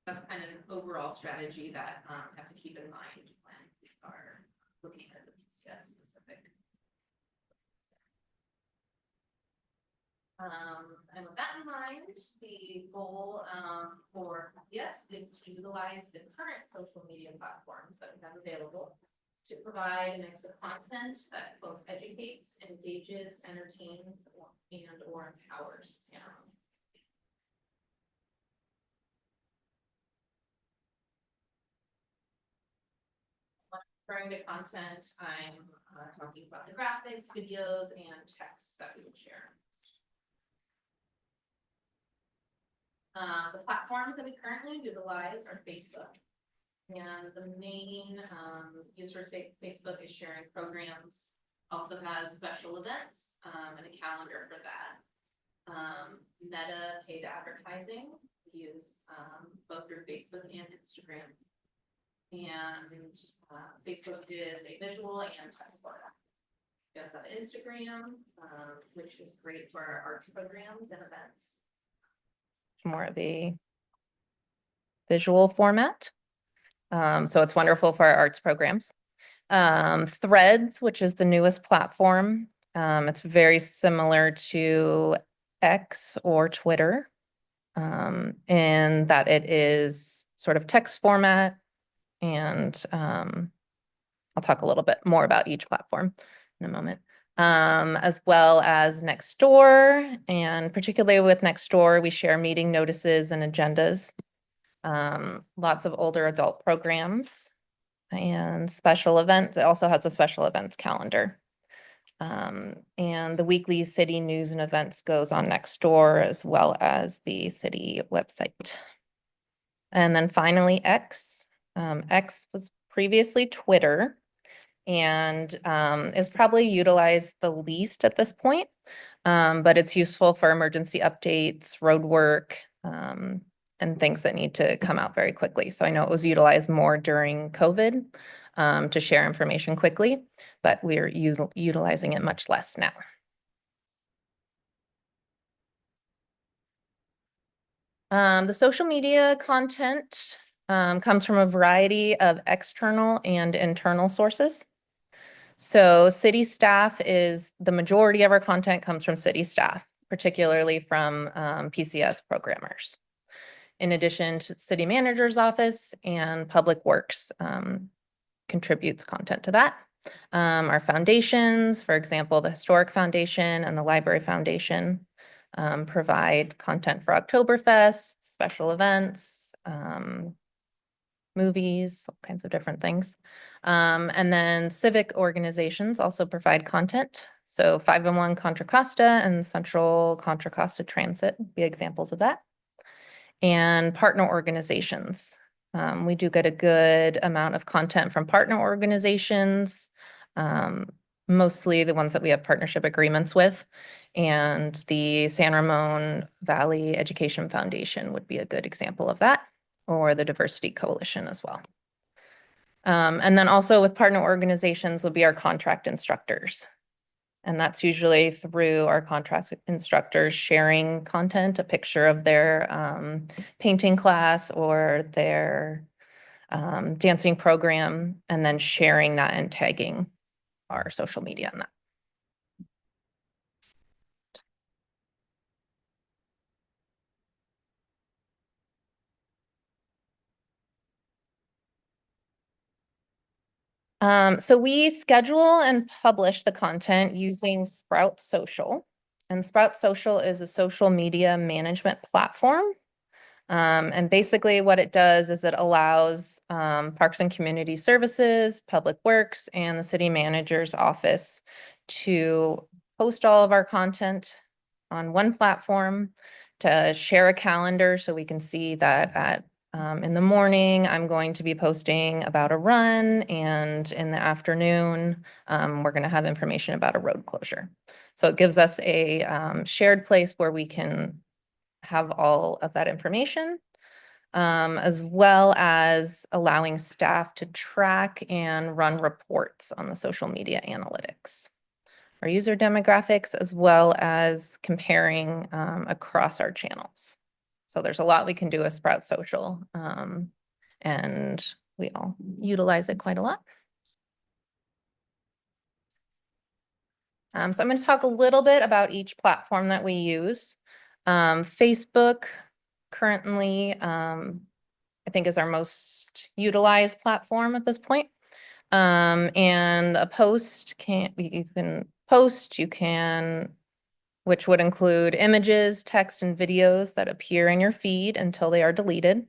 That's kind of an overall strategy that have to keep in mind when we are looking at the PCS specific. And with that in mind, the goal for PCS is to utilize the current social media platforms that we have available to provide a mix of content that both educates, engages, entertains, or empowers Santa Rosa. Referring to content, I'm talking about the graphics, videos, and text that we will share. The platforms that we currently utilize are Facebook, and the main user say Facebook is sharing programs, also has special events and a calendar for that. Meta paid advertising, we use both through Facebook and Instagram. And Facebook is a visual and text format. We also have Instagram, which is great for our arts programs and events. More of a visual format. So it's wonderful for our arts programs. Threads, which is the newest platform. It's very similar to X or Twitter, in that it is sort of text format. And I'll talk a little bit more about each platform in a moment, as well as Nextdoor. And particularly with Nextdoor, we share meeting notices and agendas, lots of older adult programs and special events. It also has a special events calendar. And the weekly city news and events goes on Nextdoor as well as the city website. And then finally, X. X was previously Twitter, and is probably utilized the least at this point. But it's useful for emergency updates, road work, and things that need to come out very quickly. So I know it was utilized more during COVID to share information quickly, but we're utilizing it much less now. The social media content comes from a variety of external and internal sources. So city staff is the majority of our content comes from city staff, particularly from PCS programmers. In addition to city manager's office and public works contributes content to that. Our foundations, for example, the Historic Foundation and the Library Foundation provide content for Oktoberfest, special events, movies, all kinds of different things. And then civic organizations also provide content. So 501 Contra Costa and Central Contra Costa Transit would be examples of that. And partner organizations. We do get a good amount of content from partner organizations, mostly the ones that we have partnership agreements with. And the San Ramon Valley Education Foundation would be a good example of that, or the Diversity Coalition as well. And then also with partner organizations would be our contract instructors. And that's usually through our contract instructors sharing content, a picture of their painting class or their dancing program, and then sharing that and tagging our social media on that. So we schedule and publish the content using Sprout Social. And Sprout Social is a social media management platform. And basically what it does is it allows Parks and Community Services, Public Works, and the city manager's office to post all of our content on one platform, to share a calendar so we can see that at in the morning, I'm going to be posting about a run, and in the afternoon, we're going to have information about a road closure. So it gives us a shared place where we can have all of that information, as well as allowing staff to track and run reports on the social media analytics, our user demographics, as well as comparing across our channels. So there's a lot we can do with Sprout Social, and we all utilize it quite a lot. So I'm going to talk a little bit about each platform that we use. Facebook currently, I think, is our most utilized platform at this point. And a post you can post, which would include images, text, and videos that appear in your feed until they are deleted.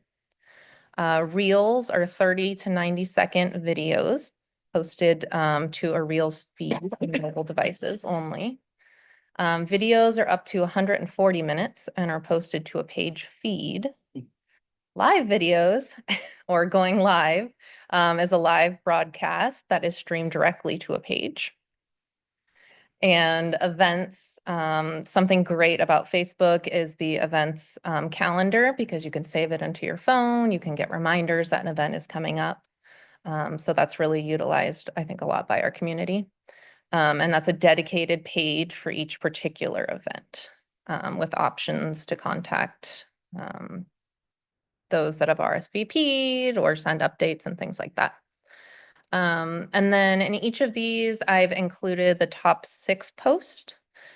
Reels are 30 to 90-second videos posted to a Reels feed on mobile devices only. Videos are up to 140 minutes and are posted to a page feed. Live videos, or going live, is a live broadcast that is streamed directly to a page. And events, something great about Facebook is the events calendar, because you can save it into your phone. You can get reminders that an event is coming up. So that's really utilized, I think, a lot by our community. And that's a dedicated page for each particular event, with options to contact those that have RSVP'd or send updates and things like that. And then in each of these, I've included the top 6 posts,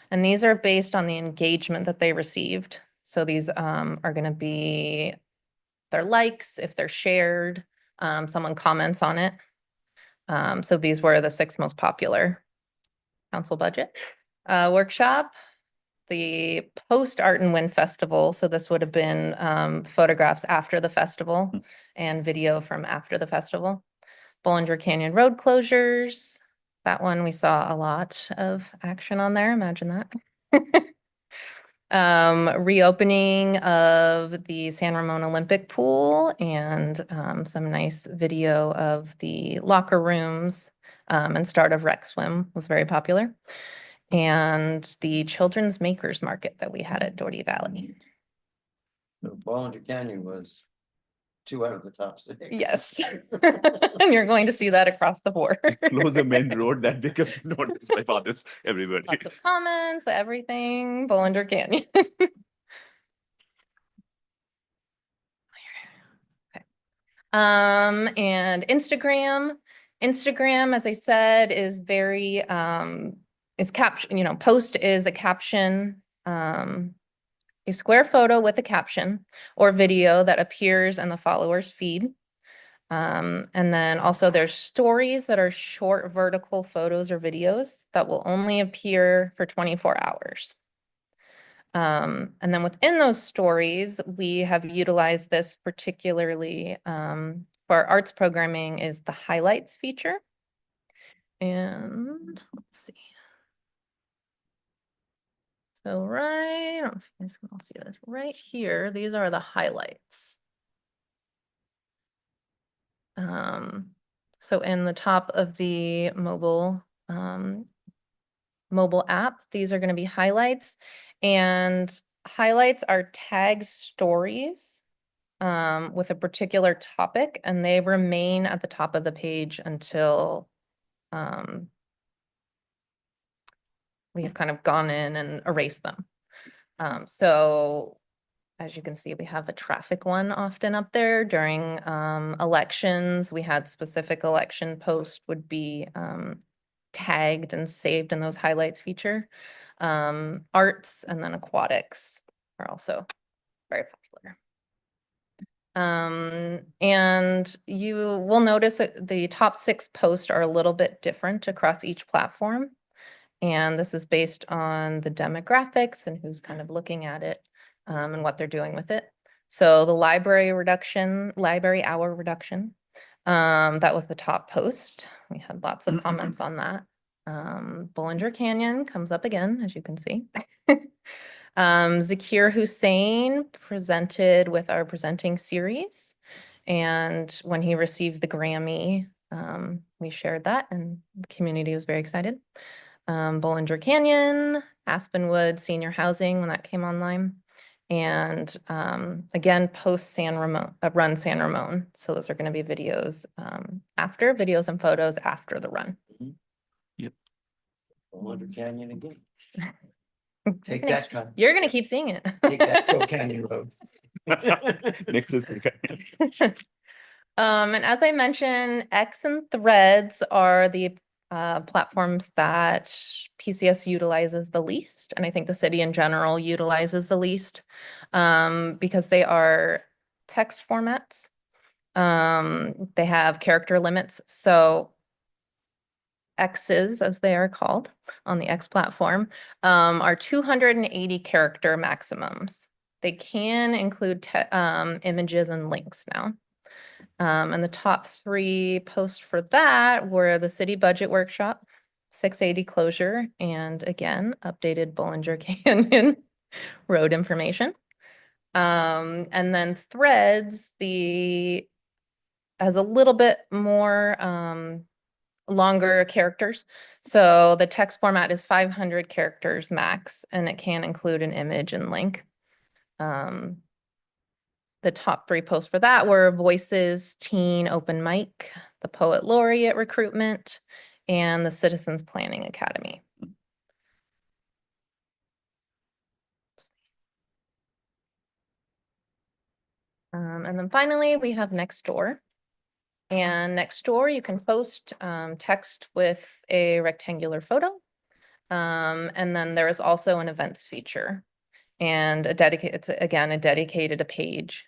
and these are based on the engagement that they received. So these are going to be their likes, if they're shared, someone comments on it. So these were the 6 most popular. Council budget workshop, the post Art and Wind Festival. So this would have been photographs after the festival and video from after the festival. Bollinger Canyon road closures. That one we saw a lot of action on there. Imagine that. Reopening of the San Ramon Olympic pool, and some nice video of the locker rooms And start of Rec Swim was very popular. And the Children's Makers Market that we had at Doherty Valley. So Bollinger Canyon was 2 out of the top 6. Yes. And you're going to see that across the board. Close the main road, that becomes noticed by others, everybody. Lots of comments, everything, Bollinger Canyon. Okay. And Instagram. Instagram, as I said, is very is caption, post is a caption, a square photo with a caption or video that appears in the follower's feed. And then also there's stories that are short vertical photos or videos that will only appear for 24 hours. And then within those stories, we have utilized this particularly for our arts programming is the highlights feature. And let's see. So right, I don't know if you guys can all see this, right here, these are the highlights. So in the top of the mobile app, these are going to be highlights, and highlights are tagged stories with a particular topic, and they remain at the top of the page until we have kind of gone in and erased them. So as you can see, we have a traffic one often up there during elections. We had specific election posts would be tagged and saved in those highlights feature. Arts and then aquatics are also very popular. And you will notice that the top 6 posts are a little bit different across each platform. And this is based on the demographics and who's kind of looking at it and what they're doing with it. So the library hour reduction, that was the top post. We had lots of comments on that. Bollinger Canyon comes up again, as you can see. Zakir Hussain presented with our presenting series. And when he received the Grammy, we shared that and the community was very excited. Bollinger Canyon, Aspenwood Senior Housing when that came online. And again, post San Ramon, run San Ramon. So those are going to be videos videos and photos after the run. Bollinger Canyon again. Take You're gonna- that, Con. You're going to keep seeing it. Take that, Crow Canyon Road. Next is. And as I mentioned, X and Threads are the platforms that PCS utilizes the least, and I think the city in general utilizes the least because they are text formats. They have character limits, so X's, as they are called on the X platform, are 280 character maximums. They can include images and links now. And the top 3 posts for that were the city budget workshop, 680 closure, and again, updated Bollinger Canyon road information. And then Threads, has a little bit more longer characters. So the text format is 500 characters max, and it can include an image and link. The top 3 posts for that were Voices Teen Open Mic, the Poet Laureate Recruitment, and the Citizens Planning Academy. And then finally, we have Nextdoor. And Nextdoor, you can post text with a rectangular photo. And then there is also an events feature. And it's again a dedicated page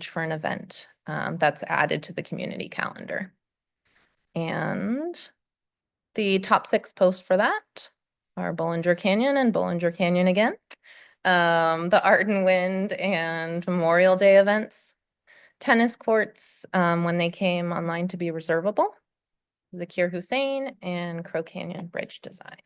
for an event that's added to the community calendar. And the top 6 posts for that are Bollinger Canyon and Bollinger Canyon again, the Art and Wind and Memorial Day events, tennis courts when they came online to be reservable, Zakir Hussain, and Crow Canyon Bridge Design.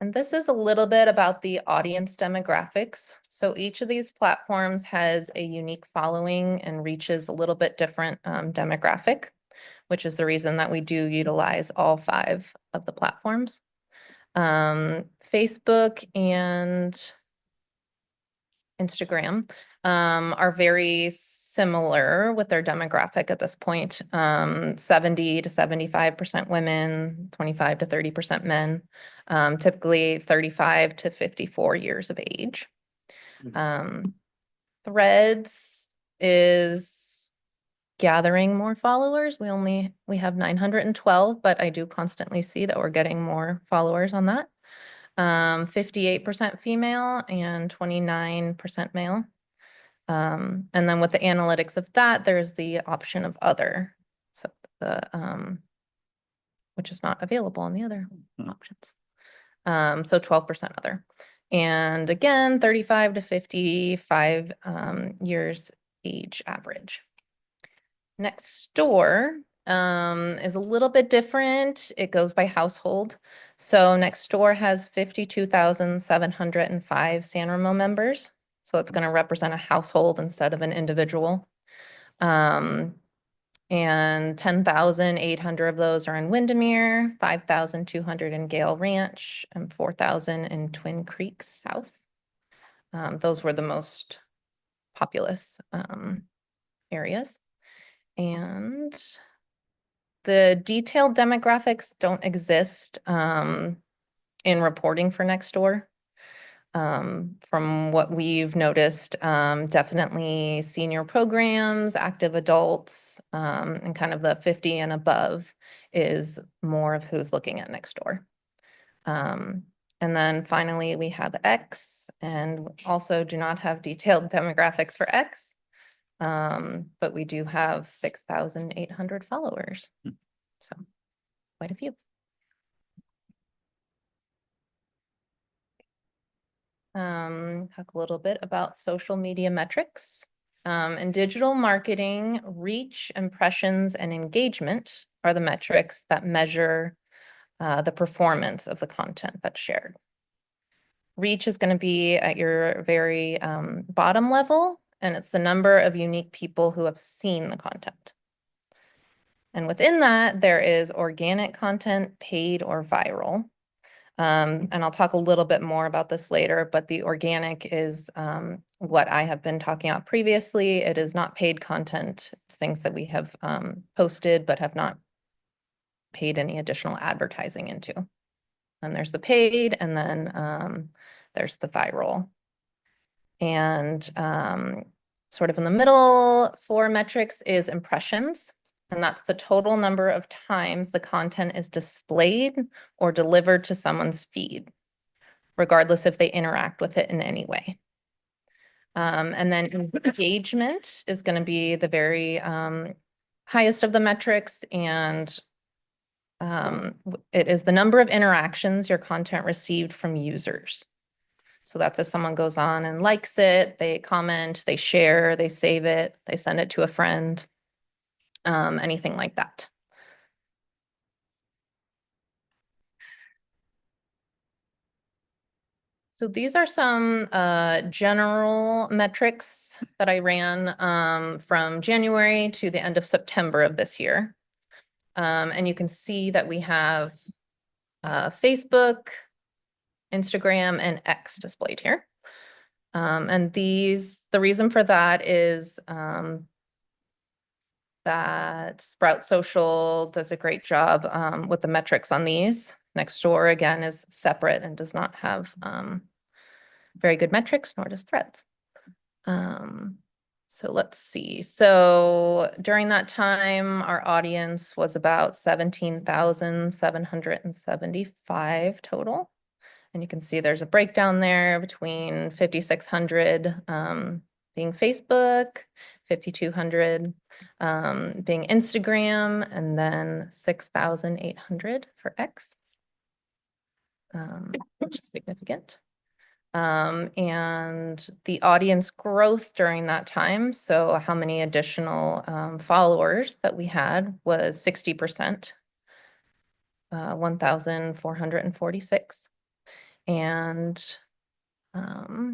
And And this is a little bit about the audience demographics. So each of these platforms has a unique following and reaches a little bit different demographic, which is the reason that we do utilize all 5 of the platforms. Facebook and Instagram are very similar with their demographic at this point. 70 to 75% women, 25 to 30% men, typically 35 to 54 years of age. Threads is gathering more followers. We have 912, but I do constantly see that we're getting more followers on that. 58% female and 29% male. And then with the analytics of that, there's the option of other, so which is not available on the other options. So 12% other. And again, 35 to 55 years age average. Nextdoor is a little bit different. It goes by household. So Nextdoor has 52,705 San Remo members. So it's going to represent a household instead of an individual. And 10,800 of those are in Windermere, 5,200 in Gale Ranch, and 4,000 in Twin Creeks South. Those were the most populous areas. And the detailed demographics don't exist in reporting for Nextdoor. From what we've noticed, definitely senior programs, active adults, and kind of the 50 and above is more of who's looking at Nextdoor. And then finally, we have X, and also do not have detailed demographics for X. But we do have 6,800 followers. So quite a few. Talk a little bit about social media metrics. In digital marketing, reach, impressions, and engagement are the metrics that measure the performance of the content that's shared. Reach is going to be at your very bottom level, and it's the number of unique people who have seen the content. And within that, there is organic content, paid or viral. And I'll talk a little bit more about this later, but the organic is what I have been talking about previously. It is not paid content. It's things that we have posted but have not paid any additional advertising into. And there's the paid, and then there's the viral. And sort of in the middle for metrics is impressions. And that's the total number of times the content is displayed or delivered to someone's feed, regardless if they interact with it in any way. And then engagement is going to be the very highest of the metrics, and it is the number of interactions your content received from users. So that's if someone goes on and likes it, they comment, they share, they save it, they send it to a friend. Anything like that. So these are some general metrics that I ran from January to the end of September of this year. And you can see that we have Facebook, Instagram, and X displayed here. And the reason for that is that Sprout Social does a great job with the metrics on these. Nextdoor, again, is separate and does not have very good metrics, nor does Threads. So let's see. So during that time, our audience was about 17,775 total. And you can see there's a breakdown there between 5,600 being Facebook, 5,200 being Instagram, and then 6,800 for X, which is significant. And the audience growth during that time, so how many additional followers that we had was 60%, 1,446. And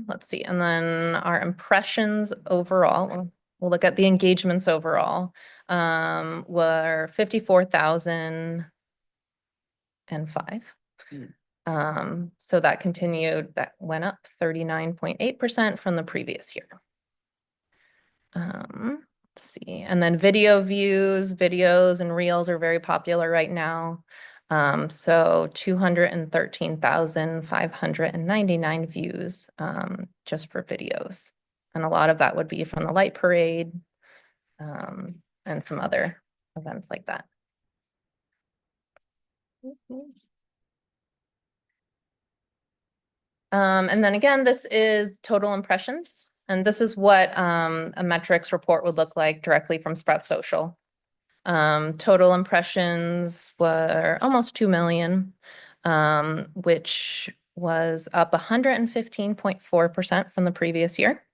let's see, and then our impressions overall, we'll look at the engagements overall, were 54,005. So that continued, that went up 39.8% from the previous year. Let's see, and then video views, videos and reels are very popular right now. So 213,599 views, just for videos. And a lot of that would be from the light parade, and some other events like that. And then again, this is total impressions. And this is what a metrics report would look like directly from Sprout Social. Total impressions were almost 2 million, which was up 115.4% from the previous year.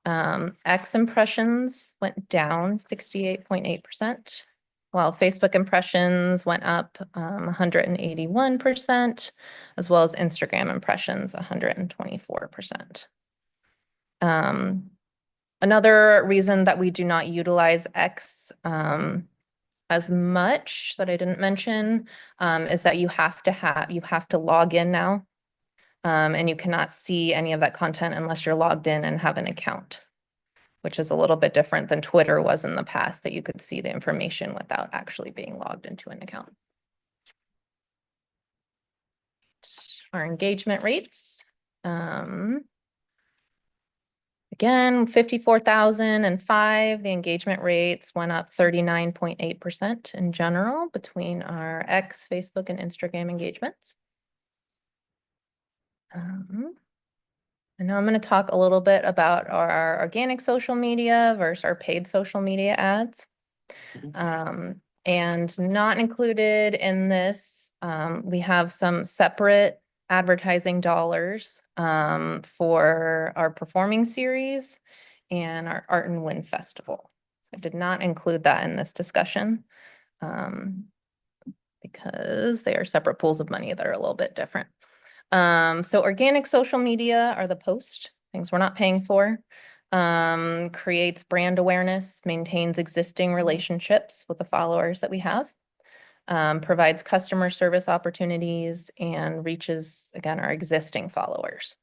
X impressions went down 68.8%, while Facebook impressions went up 181%, as well as Instagram impressions 124%. Another reason that we do not utilize X as much that I didn't mention is that you have to log in now, and you cannot see any of that content unless you're logged in and have an account, which is a little bit different than Twitter was in the past, that you could see the information without actually being logged into an account. Our engagement rates. Again, 54,005, the engagement rates went up 39.8% in general between our X, Facebook, and Instagram engagements. And now I'm going to talk a little bit about our organic social media versus our paid social media ads. And not included in this, we have some separate advertising dollars for our performing series and our Art and Win Festival. So I did not include that in this discussion because they are separate pools of money that are a little bit different. So organic social media are the posts, things we're not paying for, creates brand awareness, maintains existing relationships with the followers that we have. Provides customer service opportunities and reaches, again, our existing followers.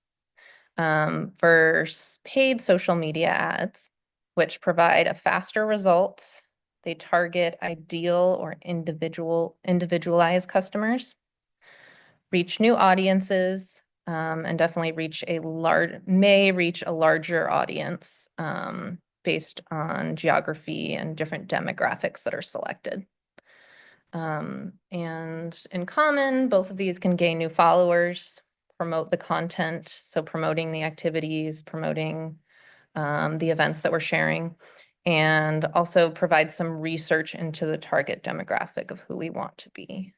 Versus paid social media ads, which provide a faster result. They target ideal or individualized customers, reach new audiences, and definitely may reach a larger audience based on geography and different demographics that are selected. And in common, both of these can gain new followers, promote the content, so promoting the activities, promoting the events that we're sharing, and also provide some research into the target demographic of who we want to be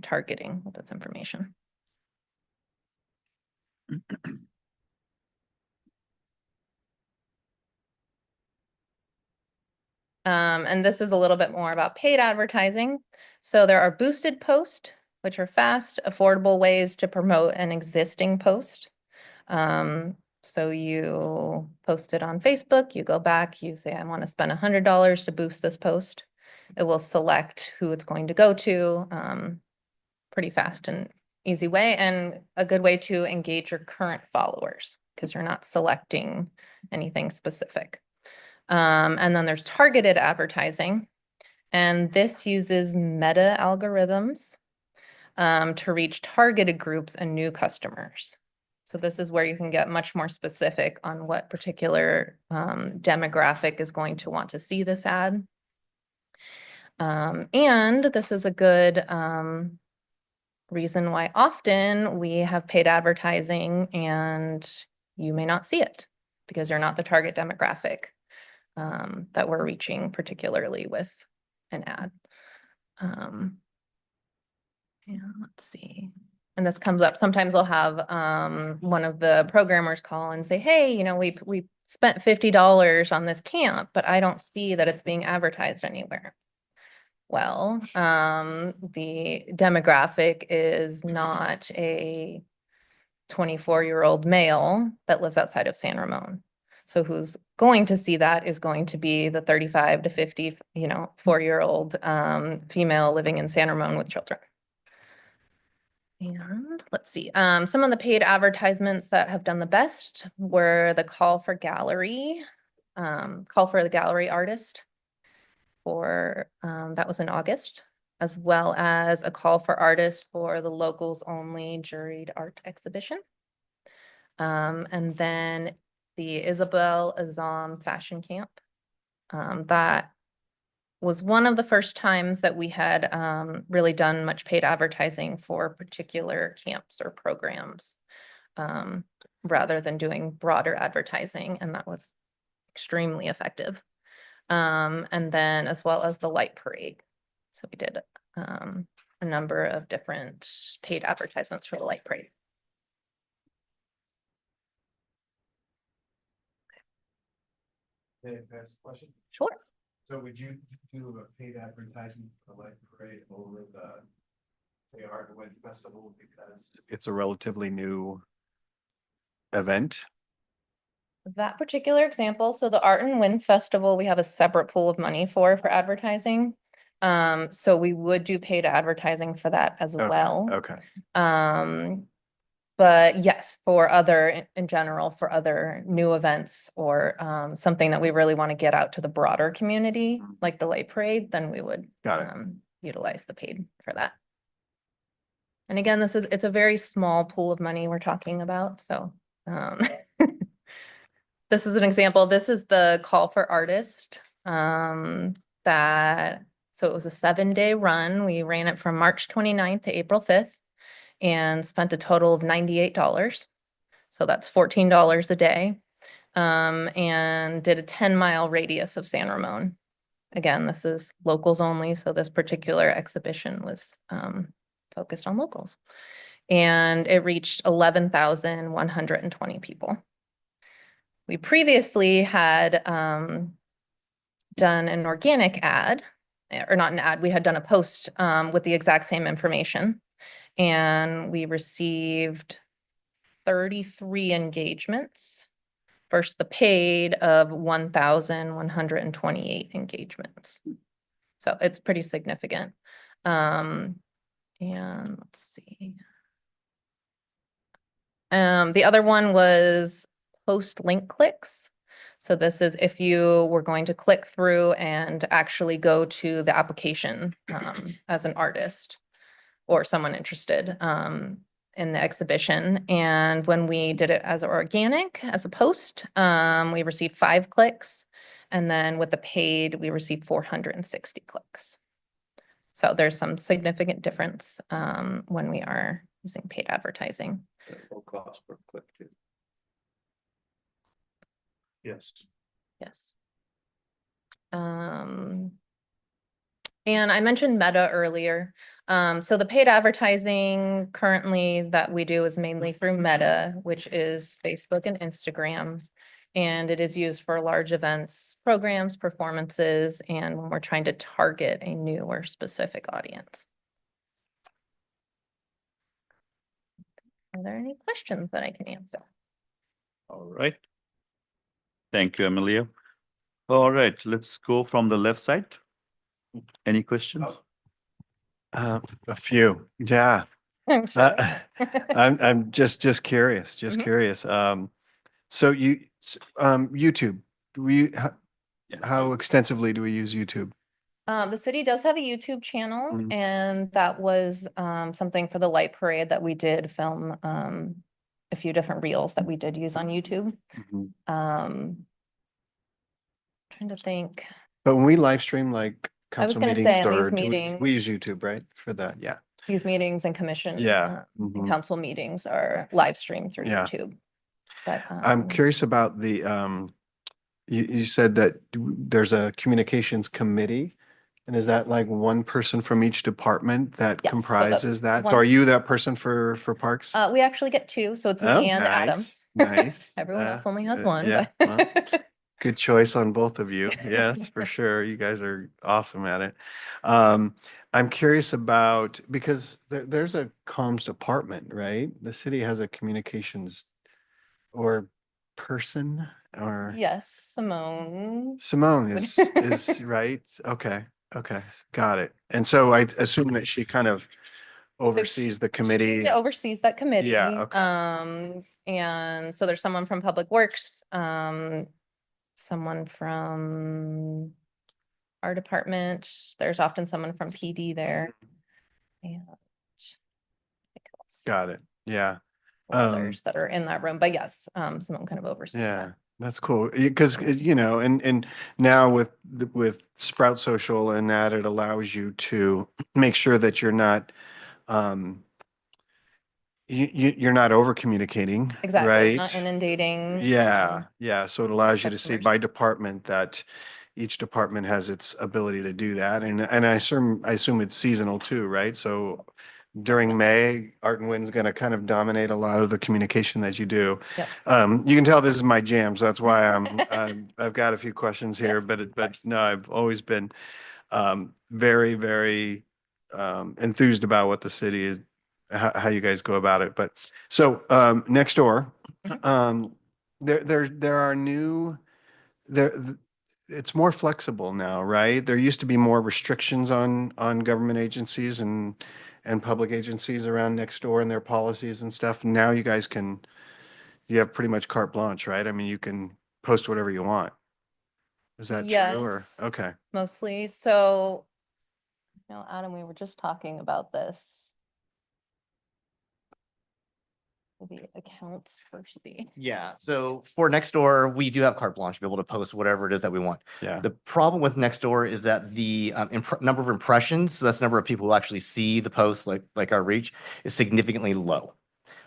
targeting with this information. And this is a little bit more about paid advertising. So there are boosted posts, which are fast, affordable ways to promote an existing post. So you post it on Facebook, you go back, you say, I want to spend $100 to boost this post. It will select who it's going to go to, pretty fast and easy way, and a good way to engage your current followers because you're not selecting anything specific. And then there's targeted advertising, and this uses meta algorithms to reach targeted groups and new customers. So this is where you can get much more specific on what particular demographic is going to want to see this ad. And this is a good reason why often we have paid advertising and you may not see it because you're not the target demographic that we're reaching particularly with an ad. Yeah, let's see. And this comes up, sometimes I'll have one of the programmers call and say, hey, you know, we spent $50 on this camp, but I don't see that it's being advertised anywhere. Well, the demographic is not a 24-year-old male that lives outside of San Ramon. So who's going to see that is going to be the 35 to 50, 4-year-old female living in San Ramon with children. And let's see, some of the paid advertisements that have done the best were the call for the gallery artist for, that was in August, as well as a call for artists for the locals only juried art exhibition. And then the Isabel Azam Fashion Camp. That was one of the first times that we had really done much paid advertising for particular camps or programs, rather than doing broader advertising, and that was extremely effective. And then as well as the light parade. So we did a number of different paid advertisements for the light parade. Can I ask a question? Sure. So would you do a paid advertisement for Light Parade over the, say, Art and Wind Festival because It's a relatively new event. That particular example, so the Art and Wind Festival, we have a separate pool of money for advertising. So we would do paid advertising for that as Okay, well. Okay. But yes, for other, in general, for other new events or something that we really want to get out to the broader community, like the light parade, then we would Got it. utilize the paid for that. And again, it's a very small pool of money we're talking about, so this is an example. This is the call for artist so it was a 7-day run. We ran it from March 29th to April 5th. And spent a total of $98. So that's $14 a day. And did a 10-mile radius of San Ramon. Again, this is locals only, so this particular exhibition was focused on locals. And it reached 11,120 people. We previously had done an organic ad, or not an ad, we had done a post with the exact same information. And we received 33 engagements versus the paid of 1,128 engagements. So it's pretty significant. And let's see. The other one was post link clicks. So this is if you were going to click through and actually go to the application as an artist or someone interested in the exhibition. And when we did it as organic, as a post, we received 5 clicks. And then with the paid, we received 460 clicks. So there's some significant difference when we are using paid advertising. Low cost per click too. Yes. Yes. And I mentioned Meta earlier. So the paid advertising currently that we do is mainly through Meta, which is Facebook and Instagram. And it is used for large events, programs, performances, and when we're trying to target a new or specific audience. Are there any questions that I can answer? All right. Thank you, Amelia. All right, let's go from the left side. Any questions? A few, yeah. Sure. I'm just curious, Mhm. curious. So YouTube, how extensively do we use YouTube? The city does have a YouTube channel, Mhm. and that was something for the light parade that we did film a few different reels that we did use on YouTube. Mhm. Trying to think. But when we live stream like I was council gonna meetings say, or these do meetings- we use YouTube, right? For that, yeah. These meetings and commission. Yeah. And Mhm. council meetings are live streamed through Yeah. YouTube. But I'm curious about the, you said that there's a communications committee. And is that like one person from each department that Yes, so that's comprises that? So one- are you that person for parks? we actually get 2, so it's Oh, me and Adam. nice, Nice. Everyone else only has uh, one. yeah, but- Good choice on both of you. Yes, for sure. You guys are awesome at it. I'm curious about, because there's a comms department, right? The city has a communications or person or Yes, Simone. Simone is right. Okay. Okay. Got it. And so I assume that she kind of oversees the committee. She oversees that committee. okay. And so there's someone from Public Works, someone from our department. There's often someone from PD there. And I think else, Got it. Yeah. others that are in that room, but yes, Simone kind of oversees Yeah, that. that's cool. Because, you know, and now with Sprout Social and that, it allows you to make sure that you're not, you're not over communicating, Exactly, not right? inundating. Yeah, yeah. So it allows you to see customers. by department that each department has its ability to do that. And I assume it's seasonal too, right? So during May, Art and Wind's gonna kind of dominate a lot of the communication that you do. Yep. You can tell this is my jam, so that's why I've got a few questions here, Yes, but of but course. no, I've always been very, very enthused about what the city is, how you guys go about it. But so next door, there are new there. It's more flexible now, right? There used to be more restrictions on government agencies and public agencies around next door and their policies and stuff. Now you have pretty much carte blanche, right? I mean, you can post whatever you want. Is that true or? Yes. Okay. Mostly. So, Adam, we were just talking about this. The accounts first. Yeah, so for Nextdoor, we do have carte blanche to be able to post whatever it is that we want. Yeah. The problem with Nextdoor is that the number of impressions, so that's the number of people who actually see the post, like our reach, is significantly low.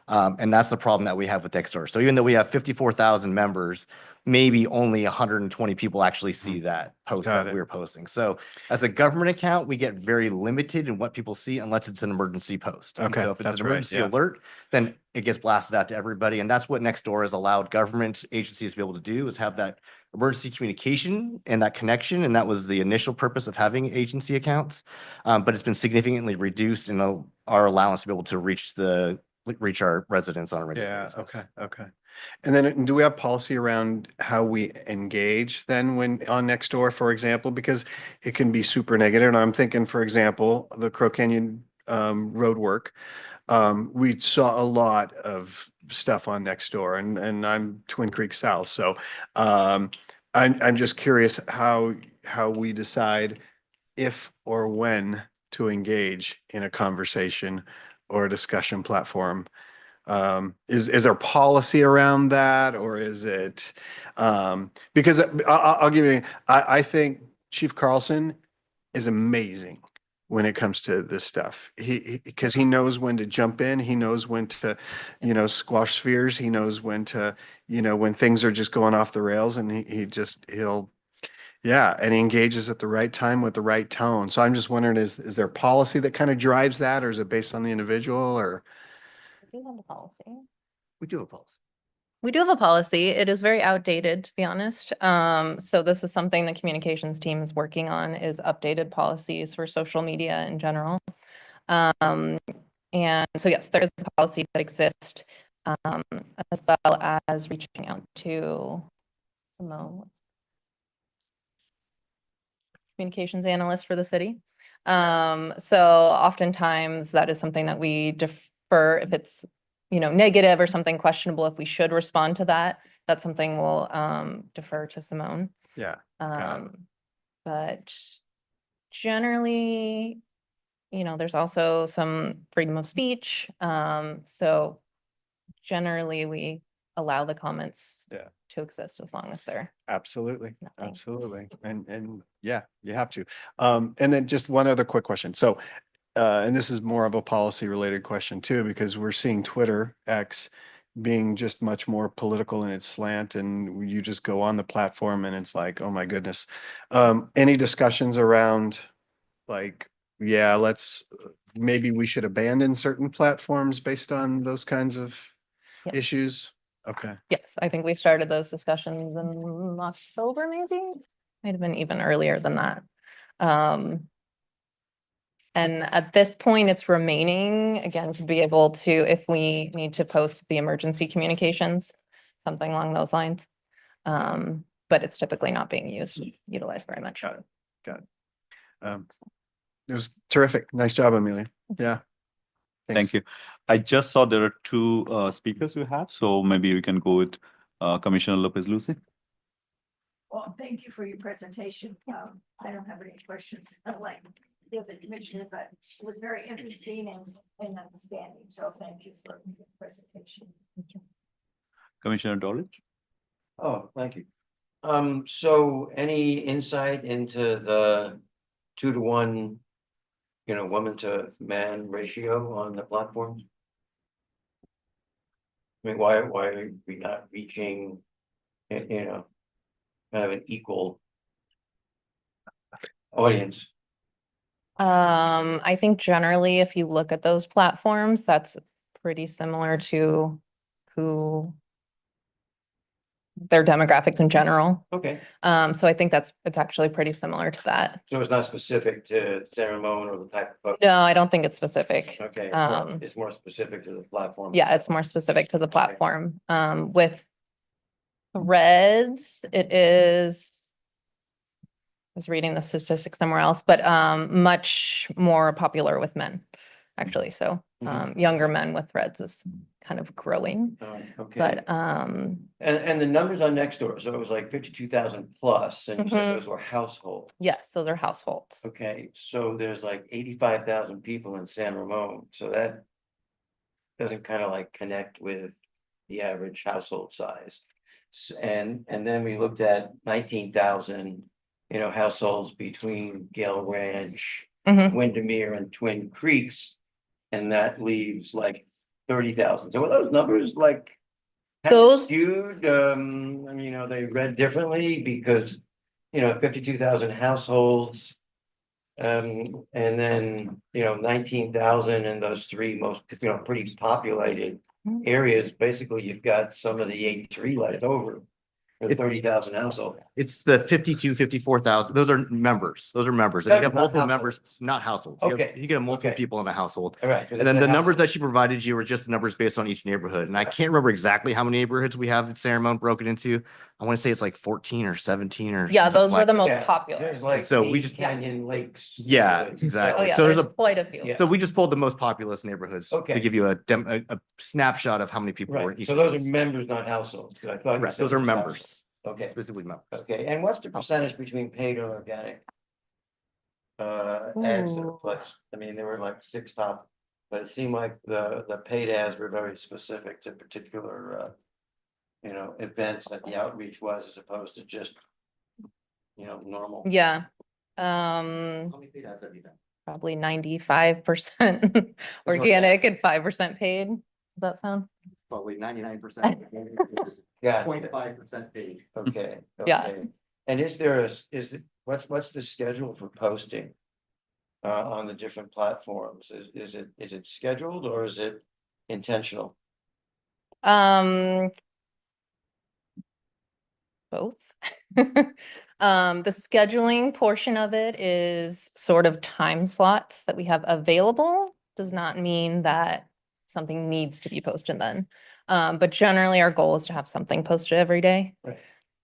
And that's the problem that we have with Nextdoor. So even though we have 54,000 members, maybe only 120 people actually see that post Got that it. we're posting. So as a government account, we get very limited in what people see unless it's an emergency post. And Okay, so if it's that's an right, emergency yeah. alert, then it gets blasted out to everybody. And that's what Nextdoor has allowed government agencies to be able to do, is have that emergency communication and that connection. And that was the initial purpose of having agency accounts. But it's been significantly reduced in our allowance to be able to reach our residents on a regular Yeah, basis. okay, okay. And then do we have policy around how we engage then when on Nextdoor, for example, because it can be super negative. And I'm thinking, for example, the Crow Canyon road work. We saw a lot of stuff on Nextdoor and I'm Twin Creek South. So I'm just curious how we decide if or when to engage in a conversation or a discussion platform. Is there policy around that, or is it, because I'll give you, I think Chief Carlson is amazing when it comes to this stuff. Because he knows when to jump in, he knows when to, squash fears, he knows when to, when things are just going off the rails, and yeah, and he engages at the right time with the right tone. So I'm just wondering, is there policy that kind of drives that, or is it based on the individual, or? We do have a policy. We do have a policy. We do have a policy. It is very outdated, to be honest. So this is something the communications team is working on, is updated policies for social media in general. And so yes, there is a policy that exists, as well as reaching out to Simone, communications analyst for the city. So oftentimes that is something that we defer if it's, negative or something questionable, if we should respond to that, that's something we'll defer to Simone. Yeah. got it. But generally, there's also some freedom of speech. So generally we allow the comments Yeah. to exist as long as they're Absolutely, nothing. absolutely. And yeah, you have to. And then just one other quick question. So, and this is more of a policy related question too, because we're seeing Twitter X being just much more political in its slant, and you just go on the platform and it's like, oh my goodness. Any discussions around like, yeah, maybe we should abandon certain platforms based on those kinds of Yes. issues? Okay. Yes, I think we started those discussions in October, maybe, might have been even earlier than that. And at this point, it's remaining, again, to be able to, if we need to post the emergency communications, something along those lines. But it's typically not being utilized very much. Got it. Got it. It was terrific. Nice job, Amelia. Yeah. Thanks. Thank you. I just saw there are two speakers you have, so maybe we can go with Commissioner Lopez Lucy. Well, thank you for your presentation. I don't have any questions. I'd like the other commissioner, but it was very interesting and understanding. So thank you for the presentation. Commissioner Dolich? Oh, thank you. So any insight into the 2-to-1, woman to man ratio on the platforms? I mean, why are we not reaching, kind of an equal audience? I think generally, if you look at those platforms, that's pretty similar to who their demographics in general. Okay, So I think it's actually pretty similar to that. so it's not specific to San Ramon or the type of. No, I don't think it's specific. Okay, it's more specific to the platform. Yeah, it's more specific to the platform. With Threads, it is, I was reading the statistics somewhere else, but much more popular with men, actually. So younger men with Threads is kind of growing. Okay. But and the numbers on Nextdoor, so it was like 52,000 plus, and you said those were households. yes, those are households. Okay, so there's like 85,000 people in San Ramon, so that doesn't kind of like connect with the average household size. And then we looked at 19,000, households between Gale Ranch, Mhm. Windermere and Twin Creeks, and that leaves like 30,000. So were those numbers like kind of Those- skewed? Are they read differently because 52,000 households. And then 19,000 in those three most pretty populated areas. Basically, you've got some of the 83 left over. For 30,000 households. It's the 52, 54,000. Those are members. Those are members. And you have Not multiple members, households. not households. Okay. You get multiple Okay. people in a household. All right. 'cause And then it's the a numbers household. that she provided you were just the numbers based on each neighborhood. And I can't remember exactly how many neighborhoods we have in San Ramon broken into. I want to say it's like 14 or 17 or. Yeah, something those were like the that. most Yeah, popular. There's like So we eight just- Canyon Lakes. Yeah, neighborhoods. exactly. Oh, yeah, So there's there's a- quite a few. Yeah. So we just pulled the most populous neighborhoods to Okay. give you a snapshot of how many people were in Right, each. so of those are members, not households, 'cause I thought. you Correct. said Those are it was members, households. Okay, specifically members. okay, and what's the percentage between paid and organic? Ads that are Ooh. placed, there were like 6 top, but it seemed like the paid ads were very specific to particular. Events that the outreach was as opposed to just. Normal. Yeah. How many paid ads have you done? Probably 95% organic and 5% paid. Does that sound? Probably 99%. Yeah. 0.5% paid. Okay. Yeah. Okay. And what's the schedule for posting? On the different platforms? Is it scheduled or is it intentional? Both. The scheduling portion of it is sort of time slots that we have available. Does not mean that something needs to be posted then. But generally our goal is to have something posted every day. Right.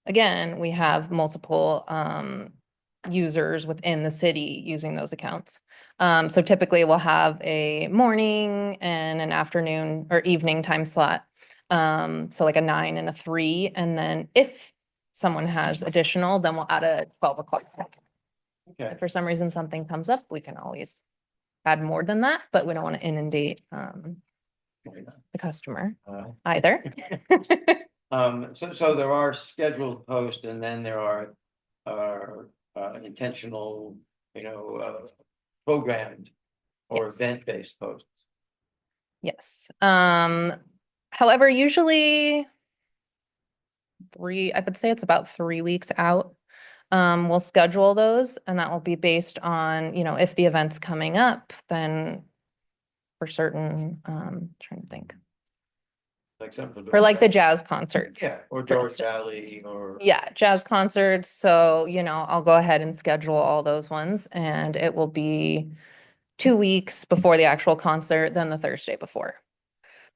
Again, we have multiple users within the city using those accounts. So typically we'll have a morning and an afternoon or evening time slot. So like a 9 and a 3, and then if someone has additional, then we'll add a 12 o'clock. Okay. If for some reason something comes up, we can always add more than that, but we don't want to inundate the customer either. So there are scheduled posts and then there are intentional, programmed or Yes. event-based posts. Yes. However, usually I would say it's about 3 weeks out. We'll schedule those and that will be based on, if the event's coming up, then for certain, trying to think. Like something. For like the jazz concerts. Yeah, or for George instance. Valley or. Yeah, jazz concerts. So, you know, I'll go ahead and schedule all those ones and it will be 2 weeks before the actual concert, then the Thursday before.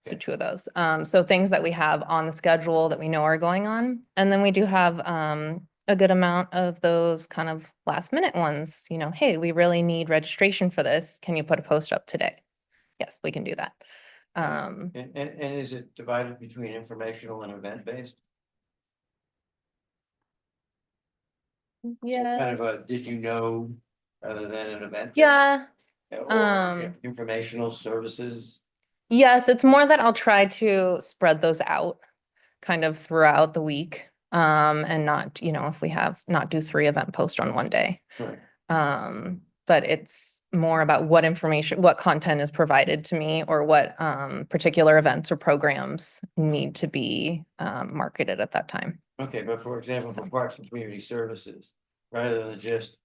So Okay. 2 of those. So things that we have on the schedule that we know are going on. And then we do have a good amount of those kind of last minute ones, you know, hey, we really need registration for this. Can you put a post up today? Yes, we can do that. And is it divided between informational and event-based? Kind of a, Yes. did you know, rather than an event? Yeah. Or informational services? Yes, it's more that I'll try to spread those out kind of throughout the week. And not, you know, if we have not do 3 event posts on one day. Right. But it's more about what information, what content is provided to me or what particular events or programs need to be marketed at that time. Okay, but for example, for So- Parks and Community Services, rather than just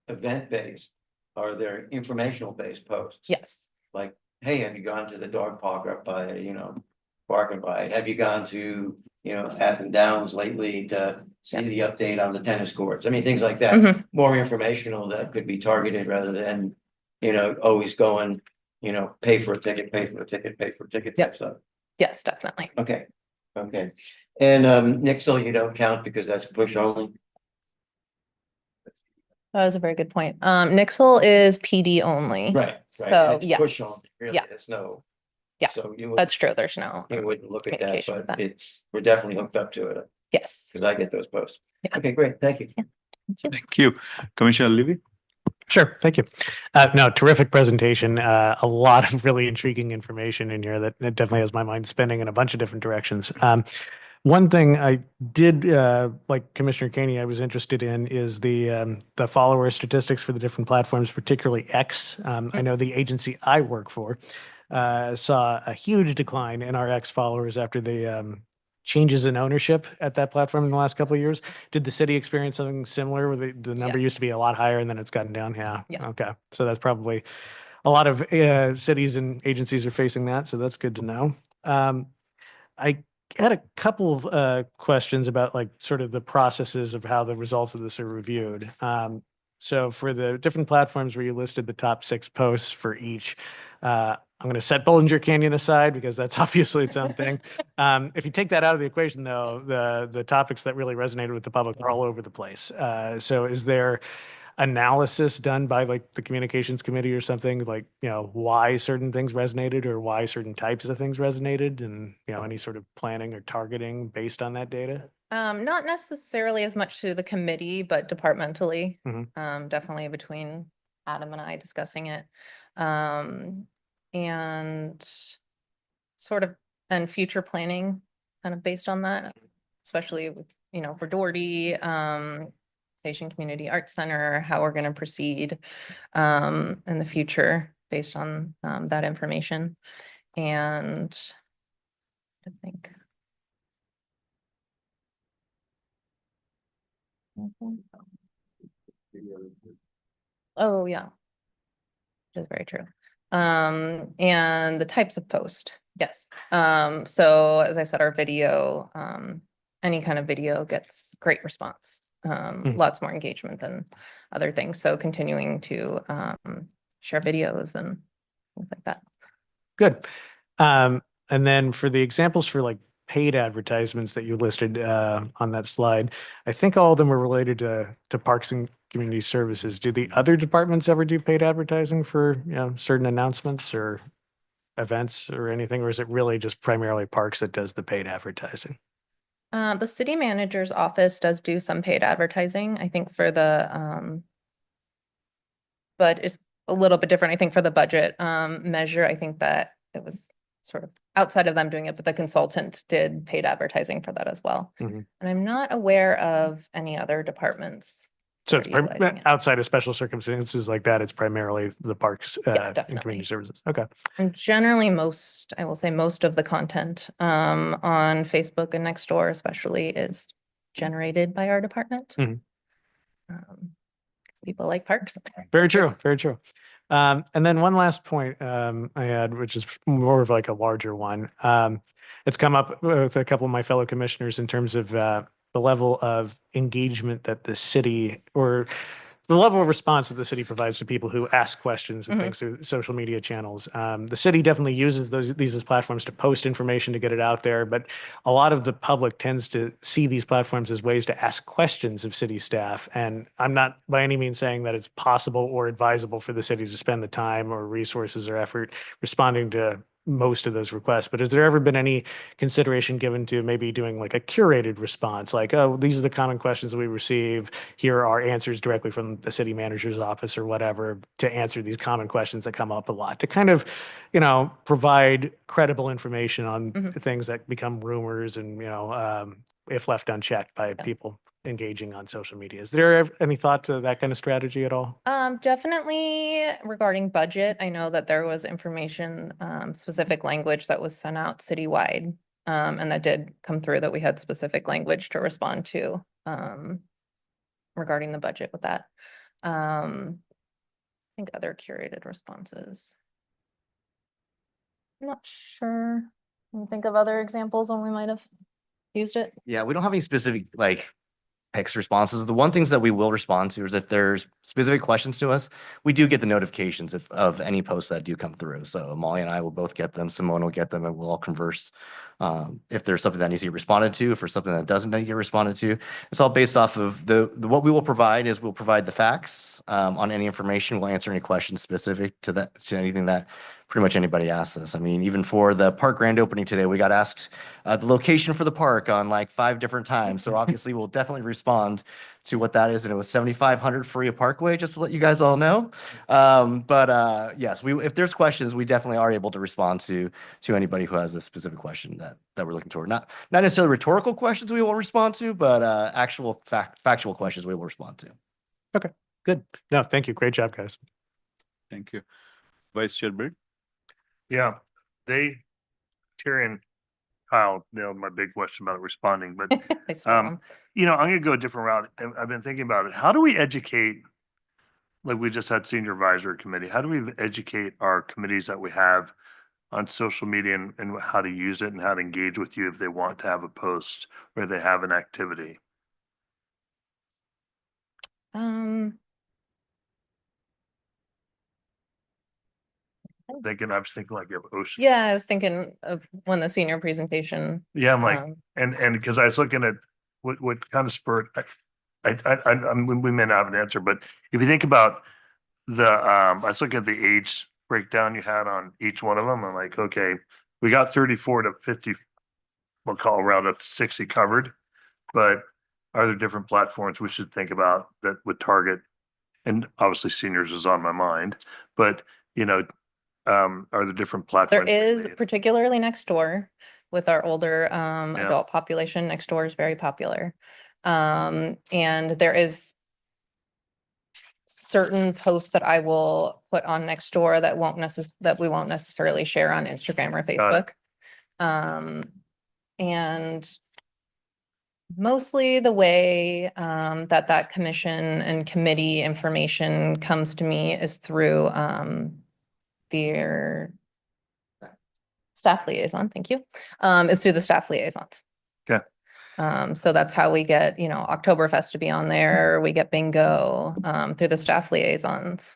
event-based, are there informational-based posts? Yes. Like, hey, have you gone to the dog park up by, you know, Bark and Ride? Have you gone to, you know, Athens Downs lately to see the update on the tennis courts? I mean, things like that. Mhm. More informational that could be targeted rather than, you know, always going, you know, pay for a ticket, pay for a ticket, pay for a ticket type Yep. stuff. Yes, definitely. Okay, okay. And Nixle, you don't count because that's push only? That was a very good point. Nixle is PD only. Right. So, And it's push yes. only, really, Yeah. there's no. Yeah, So you would, That's true. There's no. you wouldn't look at that, communication with but that. we're definitely hooked up to it, Yes. because I get those posts. Yeah. Okay, great, thank you. Thank you. Commissioner Levy? Sure, thank you. No, terrific presentation. A lot of really intriguing information in here that definitely has my mind spinning in a bunch of different directions. One thing I did, like Commissioner Caney, I was interested in is the follower statistics for the different platforms, particularly X. I know the agency I work for saw a huge decline in our X followers after the changes in ownership at that platform in the last couple of years. Did the city experience something similar where the number used to be a lot higher and then it's gotten down? Yeah. Yeah. Okay. So that's probably a lot of cities and agencies are facing that. So that's good to know. I had a couple of questions about like sort of the processes of how the results of this are reviewed. So for the different platforms where you listed the top 6 posts for each, I'm going to set Bollinger Canyon aside because that's obviously its own thing. If you take that out of the equation, though, the topics that really resonated with the public are all over the place. So is there analysis done by like the communications committee or something, like, you know, why certain things resonated or why certain types of things resonated, and, you know, any sort of planning or targeting based on that data? Not necessarily as much to the committee, but departmentally. Mhm. Definitely between Adam and I discussing it. And sort of then future planning kind of based on that, especially with, you know, for Doherty, Station Community Arts Center, how we're going to proceed in the future based on that information. And I think. Oh, yeah. Which is very true. And the types of post, yes. So as I said, our video, any kind of video gets great response. Lots more engagement than other things. So continuing to share videos and things like that. Good. And then for the examples for like paid advertisements that you listed on that slide, I think all of them were related to Parks and Community Services. Do the other departments ever do paid advertising for, you know, certain announcements or events or anything, or is it really just primarily Parks that does the paid advertising? The city manager's office does do some paid advertising, I think for the, but it's a little bit different. I think for the budget measure, I think that it was sort of outside of them doing it, but the consultant did paid advertising for that as well. Mhm. And I'm not aware of any other departments. So that it's are utilizing it. outside of special circumstances like that, it's primarily the Parks and definitely. Community Services. Okay. And generally I will say most of the content on Facebook and Nextdoor especially is generated by our department. Mhm. 'Cause people like parks. Very true. Very true. And then one last point I had, which is more of like a larger one. It's come up with a couple of my fellow commissioners in terms of the level of engagement that the city, or the level of response that the city provides to people who ask questions and Mhm. things through social media channels. The city definitely uses these as platforms to post information, to get it out there, but a lot of the public tends to see these platforms as ways to ask questions of city staff. And I'm not by any means saying that it's possible or advisable for the city to spend the time or resources or effort responding to most of those requests, but has there ever been any consideration given to maybe doing like a curated response, like, oh, these are the common questions that we receive, here are answers directly from the city manager's office or whatever to answer these common questions that come up a lot, to kind of, provide credible information on Mhm. things that become rumors and, if left unchecked by Yeah. people engaging on social media. Is there any thought to that kind of strategy at all? Definitely regarding budget, I know that there was information, specific language that was sent out citywide. And that did come through, that we had specific language to respond to, regarding the budget with that. I think other curated responses. I'm not sure. Can you think of other examples when we might have used it? Yeah, we don't have any specific text responses. The one things that we will respond to is if there's specific questions to us, we do get the notifications of any posts that do come through. So Molly and I will both get them. Simone will get them, and we'll all converse. If there's something that needs to get responded to, if there's something that doesn't need to get responded to, it's all based off of what we will provide is we'll provide the facts on any information. We'll answer any questions specific to anything that pretty much anybody asks us. I mean, even for the park grand opening today, we got asked the location for the park on like 5 different times. So obviously we'll definitely respond to what that is. And it was 7,500 Faria Parkway, just to let you guys all know. Yes, if there's questions, we definitely are able to respond to anybody who has a specific question that we're looking toward. Not necessarily rhetorical questions we will respond to, but actual factual questions we will respond to. Okay, good. No, thank you. Great job, guys. Thank you. Vice Chair Bird? Yeah, Terry and Kyle nailed my big question about responding, but I saw them. I'm gonna go a different route. And I've been thinking about it. How do we educate, like we just had senior advisory committee, how do we educate our committees that we have on social media and how to use it and how to engage with you if they want to have a post or they have an activity? I was thinking like you have ocean. Yeah, I was thinking of when the senior presentation. Yeah, I'm like, um, and because I was looking at what kind of spurred, we may not have an answer, but if you think about I was looking at the age breakdown you had on each one of them. I'm like, okay, we got 34 to 50, we'll call around up to 60 covered, but are there different platforms we should think about that would target? And obviously seniors is on my mind, but are there different There platforms? is, particularly next door with our older Yeah. adult population, next door is very popular. And there is certain posts that I will put on next door that we won't necessarily share on Instagram or Got Facebook. And mostly the way that commission and committee information comes to me is through their staff liaison, thank you, is through the staff liaisons. Okay. So that's how we get, Oktoberfest to be on there. We get bingo through the staff liaisons.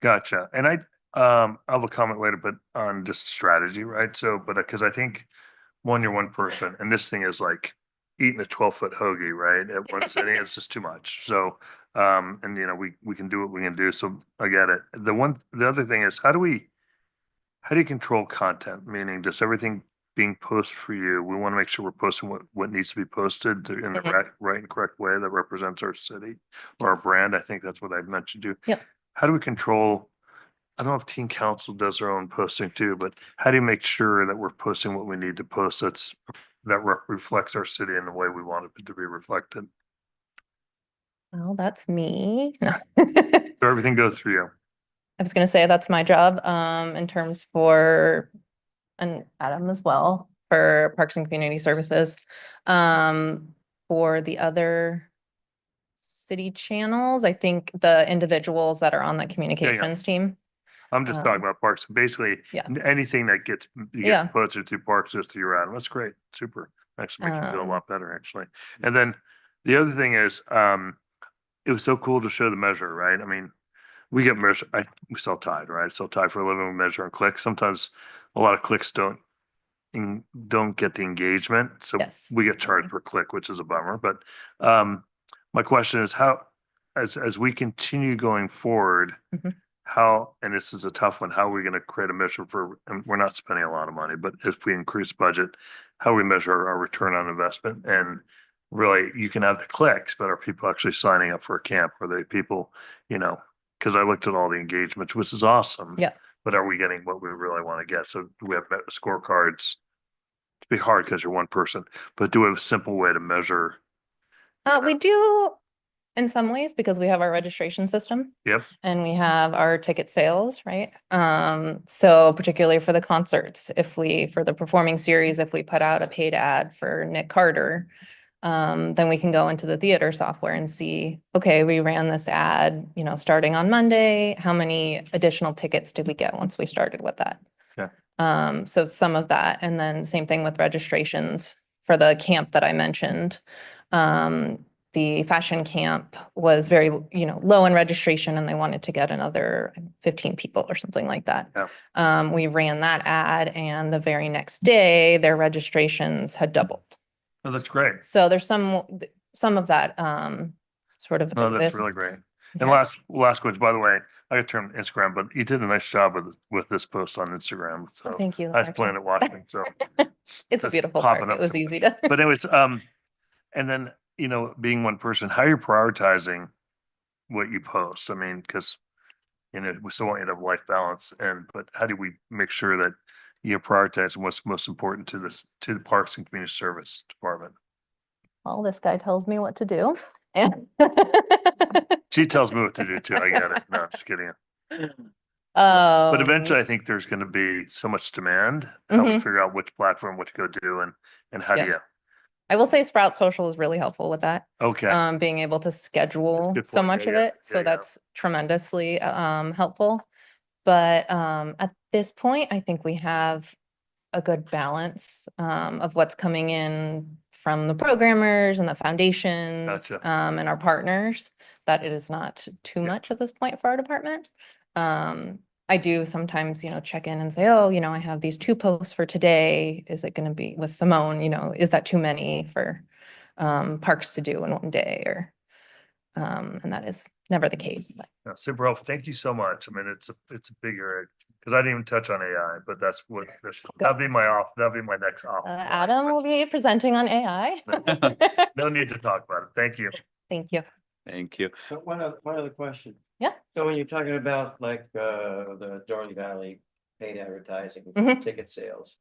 Gotcha. And I have a comment later, but on just strategy, right? So, but because I think you're one person, and this thing is like eating a 12-foot hoagie, right? At one sitting, it's just too much. So, and we can do what we can do. So I get it. The other thing is, how do you control content? Meaning, does everything being posted for you, we want to make sure we're posting what needs to be posted in the right and correct way that represents our city or our brand. I think that's what I mentioned to. Yep. How do we control? I don't know if teen council does their own posting too, but how do you make sure that we're posting what we need to post that reflects our city in the way we want it to be reflected? Well, that's me. So everything goes through you. I was gonna say that's my job, in terms and Adam as well, for Parks and Community Services. For the other city channels, I think the individuals that are on the communications team I'm just talking about parks. Basically, yeah. anything that gets Yeah. posted to parks just through your ad. That's great. Super. Actually makes you feel a Um, lot better, actually. And then the other thing is, it was so cool to show the measure, right? I mean, we get measure, we sell Tide, right? Sell Tide for a living, we measure and clicks. Sometimes a lot of clicks don't get the engagement. So Yes. we get charged per click, which is a bummer. But um, my question is how, as we continue going forward, Mhm. how, and this is a tough one, how are we going to create a measure for, and we're not spending a lot of money, but if we increase budget, how we measure our return on investment? And really, you can have the clicks, but are people actually signing up for a camp? Are they people, because I looked at all the engagements, which is awesome. Yeah. But are we getting what we really want to get? So do we have scorecards? It'd be hard because you're one person, but do we have a simple way to measure? We do in some ways because we have our registration system. Yep. And we have our ticket sales, right? So particularly for the concerts, for the performing series, if we put out a paid ad for Nick Carter, then we can go into the theater software and see, okay, we ran this ad, starting on Monday. How many additional tickets did we get once we started with that? Yeah. So some of that, and then same thing with registrations for the camp that I mentioned. The fashion camp was very, low in registration and they wanted to get another 15 people or something like that. Yeah. We ran that ad and the very next day, their registrations had doubled. Oh, that's great. So there's some of that sort of No, that's exists. really great. And Yeah. last question, by the way, I got turned Instagram, but you did a nice job with this post on Instagram. So Thank you. I was Archie. planning watching. So It's a beautiful popping park. up It was to- easy to. But anyways, and then being one person, how are you prioritizing what you post? I mean, because we still want you to have life balance, but how do we make sure that you prioritize what's most important to the Parks and Community Service Department? Well, this guy tells me what to do. And She tells me what to do too. I get it. No, just kidding. But But eventually, I think there's going to be so much demand. How we Mhm. figure out which platform, what to go do, and how do Yeah. you? I will say Sprout Social is really helpful with that. Okay. Being able to schedule good so point. much Yeah, of yeah. it. Yeah, So yeah. that's tremendously helpful. But at this point, I think we have a good balance of what's coming in from the programmers and the foundations Gotcha. and our partners, that it is not too much at this point for our department. I do sometimes, check in and say, oh, I have these 2 posts for today. Is it going to be with Simone? Is that too many for parks to do in one day? And that is never the case. But No, super helpful. Thank you so much. I mean, it's a big area because I didn't even touch on AI, but that'd be my next off. Adam will be presenting on AI. No need to talk about it. Thank you. Thank you. Thank you. So one other question. Yeah. So when you're talking about like the Darling Valley paid advertising, Mhm. ticket sales,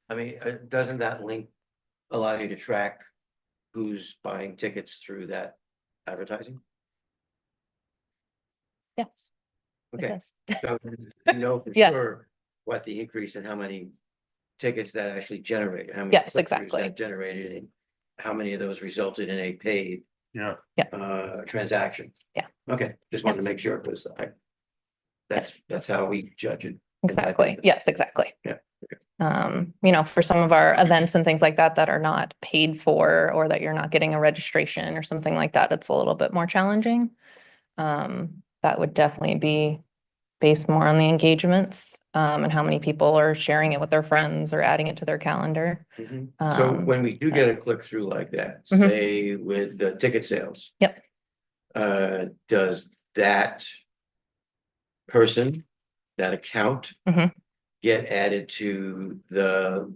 I mean, doesn't that link allow you to track who's buying tickets through that advertising? Yes. it Okay, does. so you know for Yeah. sure what the increase in how many tickets that actually generated, how many Yes, click-throughs exactly. that generated, and how many of those resulted in a paid Yeah. transaction. Yeah. Okay, just wanted to make sure because that's how we judge it. Exactly. Yes, exactly. Yeah. For some of our events and things like that that are not paid for or that you're not getting a registration or something like that, it's a little bit more challenging. That would definitely be based more on the engagements and how many people are sharing it with their friends or adding it to their calendar. So Um, when we do get a click through like that, Mhm. say with the ticket sales. Yep. Does that person, that account Mhm. get added to the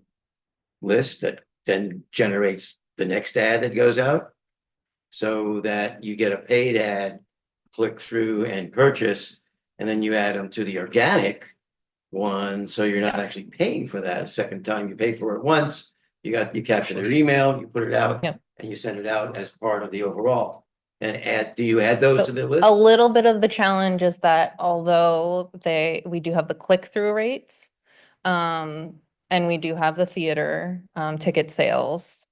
list that then generates the next ad that goes out? So that you get a paid ad, click through and purchase, and then you add them to the organic one, so you're not actually paying for that a second time. You pay for it once, you capture their email, you put it out. Yep. And you send it out as part of the overall. And do you add those to the list? A little bit of the challenge is that although we do have the click-through rates, and we do have the theater ticket sales,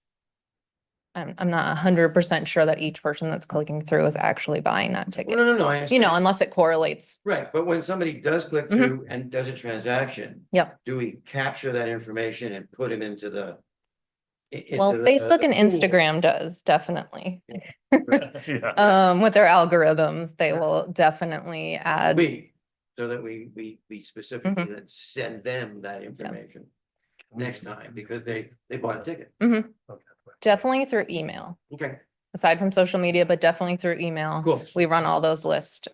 I'm not 100% sure that each person that's clicking through is actually buying that ticket. No, I You understand. know, unless it correlates. Right, but when somebody does click Mhm. through and does a transaction. Yep. Do we capture that information and put it into the? Well, into the, Facebook the and pool? Instagram does definitely. Yeah. With their algorithms, they will definitely add. So that we specifically then send them that information next time because they bought a ticket. Mhm. Definitely through email, Okay, aside from social media, but definitely through email. cool. We run all those lists.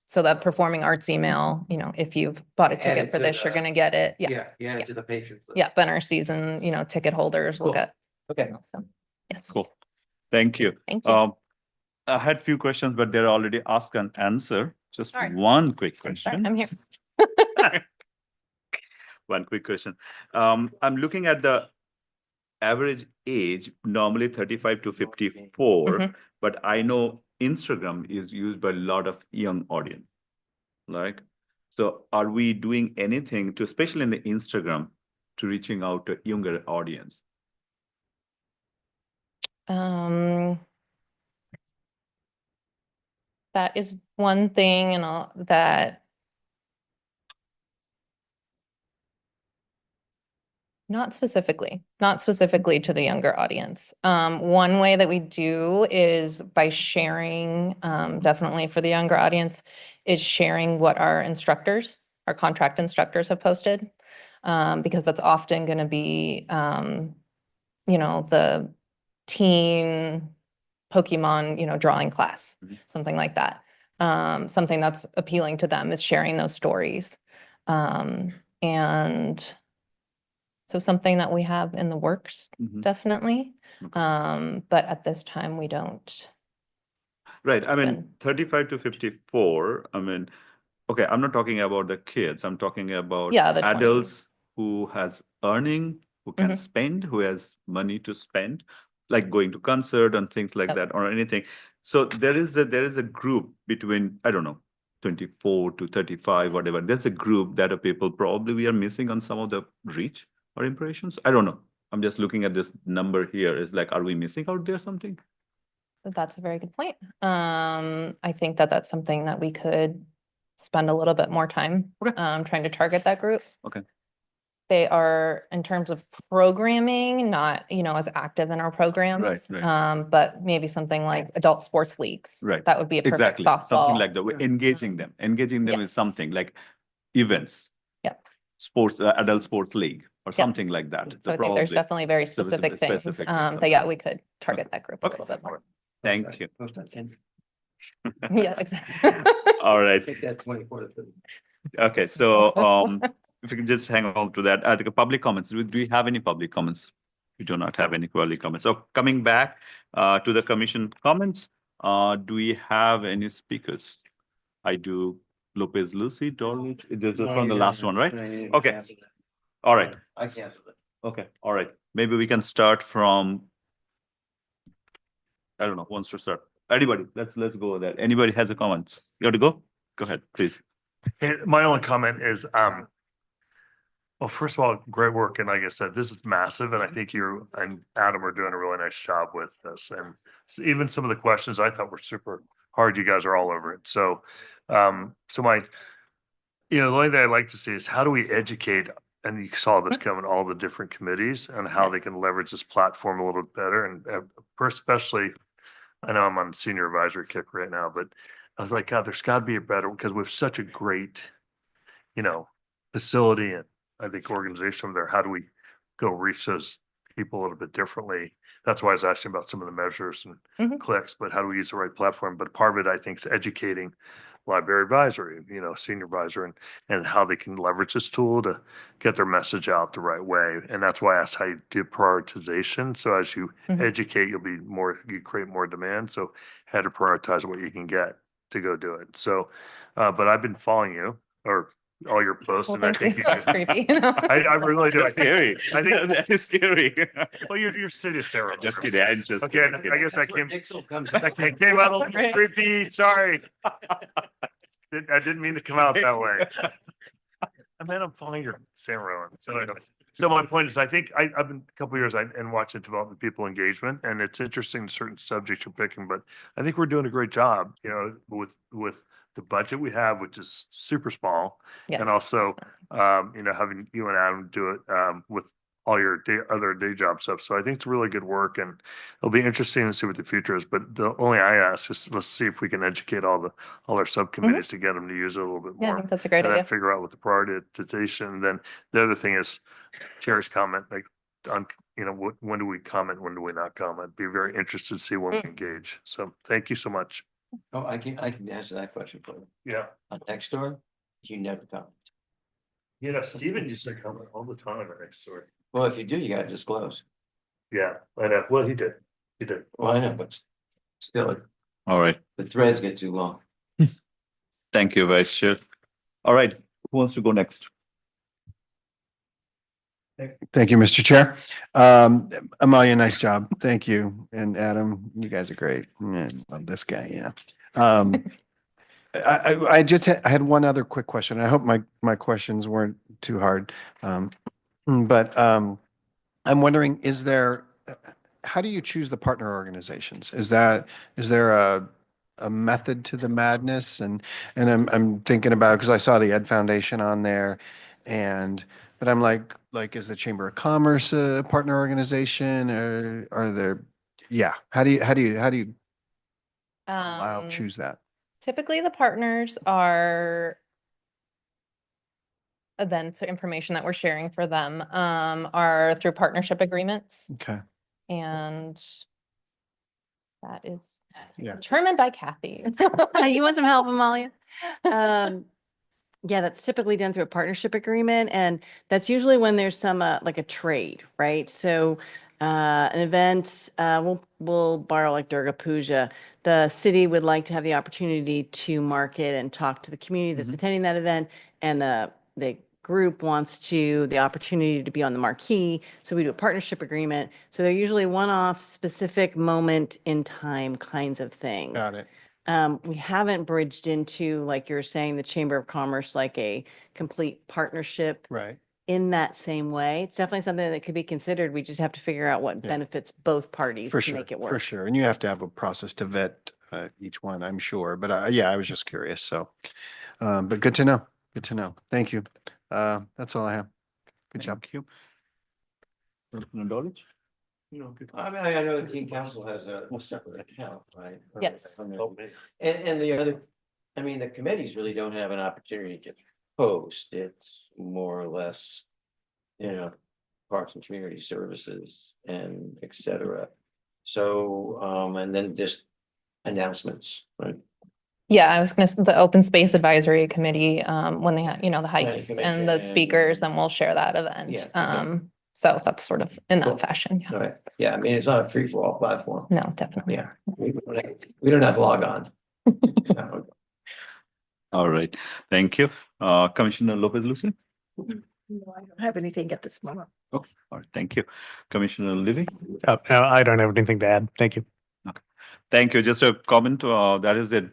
So that performing arts email, you know, if you've bought a Add ticket it for to this, you're the- gonna get it. Yeah, Yeah, to the Patriots. list. yeah, Benner season, you know, ticket holders will Cool. get. Okay. So, yes. Cool. Thank you. Thank you. I had few questions, but they're already asked and answered. Just Sorry. one quick Sorry, question. I'm here. One quick question. I'm looking at the average age, normally 35 to 54, Mhm. but I know Instagram is used by a lot of young audience. Like, so are we doing anything to, especially in the Instagram, to reaching out to younger audience? That is one thing and all that. Not specifically to the younger audience. One way that we do is by sharing, definitely for the younger audience, is sharing what our instructors, our contract instructors have posted. Because that's often gonna be, you know, the teen Pokemon, you know, drawing class, Mhm. something like that. Something that's appealing to them is sharing those stories. And so something that we have in the works, Mhm. definitely. Okay. But at this time, we don't. Right, I mean, Then- 35 to 54, I mean, okay, I'm not talking about the kids, I'm talking about Yeah, the 20s. adults who has earning, who can Mhm. spend, who has money to spend, like going to concert and things like Yep. that or anything. So there is a group between, I don't know, 24 to 35, whatever. There's a group that are people probably we are missing on some of the reach or impressions. I don't know. I'm just looking at this number here. Is like, are we missing out there something? That's a very good point. I think that that's something that we could spend a little bit more time, Okay. trying to target that group. Okay. They are, in terms of programming, not, you know, as active in our programs. right. But maybe something like adult sports leagues. Right. That would be a perfect Exactly, something softball. like that. We're engaging them. Engaging them is Yes. something like events. Yep. Sports, adult sports league or Yep. something like that. So I think there's Probably. definitely very Specific- specific things, specific things, that, okay. yeah, we could target that group a Okay. little bit more. Thank you. Post on 10. Yeah, exactly. All right. Take that 24 to 30. Okay, so if you can just hang on to that, I think public comments. Do we have any public comments? We do not have any public comments. So coming back to the commission comments, do we have any speakers? I do. Lopez Lucy, Dorlich, this is from the last one, right? Okay. All right. I canceled it. Okay, all right. Maybe we can start from, I don't know, who wants to start? Anybody, let's go with that. Anybody has a comment? You want to go? Go ahead, please. My only comment is, well, first of all, great work. And like I said, this is massive. And I think you and Adam are doing a really nice job with this. And even some of the questions I thought were super hard. You guys are all over it. So, so my, the only thing I'd like to see is how do we educate, and you saw this coming, all the different committees and how they Yes. can leverage this platform a little bit better. And especially, I know I'm on senior advisory kick right now, but I was like, God, there's got to be a better, because we have such a great, facility and I think organization over there. How do we go reach those people a little bit differently? That's why I was asking about some of the measures and Mhm. clicks, but how do we use the right platform? But part of it, I think, is educating library advisory, senior advisor, and how they can leverage this tool to get their message out the right way. And that's why I asked how you do prioritization. So as you Mhm. educate, you create more demand. So how to prioritize what you can get to go do it. So, but I've been following you or all your posts, Well, and I thank think you. That's creepy. You know? I really do. That's scary. I think, That is scary. well, your city, Sarah. Just kidding, I'm just Okay, kidding. I guess I came, Nixel comes. I came out a little Right. creepy, sorry. I didn't mean to come out that way. man, I'm following your San Rowan. So my point is, I think I've been a couple of years and watching development people engagement, and it's interesting certain subjects you're picking, but I think we're doing a great job, you know, with the budget we have, which is super small. Yeah. And also, you know, having you and Adam do it, with all your other day job stuff. So I think it's really good work, and it'll be interesting to see what the future is. But the only I ask is let's see if we can educate all our subcommittees to get them to use it a little bit Yeah, I more. think that's a great And then idea. figure out what the prioritization. And then the other thing is Chair's comment, like on, you know, when do we comment, when do we not comment? Be very interested to see when we engage. So thank you so much. Oh, I can answer that question for you. Yeah. On Nextdoor, you never comment. You know, Steven used to comment all the time at next door. Well, if you do, you gotta disclose. Yeah, I know. Well, he did. He did. Well, I know, but still, All right. the threads get too long. Thank you, Vice Chair. All right. Who wants to go next? Thank you, Mr. Chair. Amalia, nice job. Thank you. And Adam, you guys are great. Yeah, love this guy, yeah. I just had one other quick question. I hope my questions weren't too hard. But I'm wondering, how do you choose the partner organizations? Is there a method to the madness? And I'm thinking about, because I saw the Ed Foundation on there, but I'm like, is the Chamber of Commerce a partner organization, or are there, yeah, how do you choose that? Typically, the partners are events or information that we're sharing for them are through partnership agreements, Okay. and that is Yeah. determined by Kathy. You want some help, Amalia? Yeah, that's typically done through a partnership agreement, and that's usually when there's some like a trade, right? So an event, we'll borrow like Durga Puja. The city would like to have the opportunity to market and talk to the community that's attending that event, and the group wants the opportunity to be on the marquee. So we do a partnership agreement. So they're usually one-off, specific moment in time kinds of things. Got it. We haven't bridged into, like you're saying, the Chamber of Commerce, like a complete partnership Right. in that same way. It's definitely something that could be considered. We just have to figure out what Yeah. benefits both parties For to sure, make it for work. sure. And you have to have a process to vet each one, I'm sure. But yeah, I was just curious. So, but good to know. Good to know. Thank you. That's all I have. Good job. Thank you. Knowledge? No, good. I mean, I know the team council has a separate account, right? Yes. And the other, I mean, the committees really don't have an opportunity to post. It's more or less, you know, Parks and Community Services and et cetera. So, and then just announcements, right? Yeah, I was the Open Space Advisory Committee, when they had, the hikes commission and the and- speakers, and we'll share that event. Yeah, okay. So that's sort of in Cool. that fashion. Yeah. All right, yeah, I mean, it's not a free-for-all platform. No, definitely. Yeah, we don't have log on. No. All right. Thank you. Commissioner Lopez Lucy? No, I don't have anything at this moment. Okay. All right. Thank you. Commissioner Livy? No, I don't have anything to add. Thank you. Thank you. Just a comment. That is a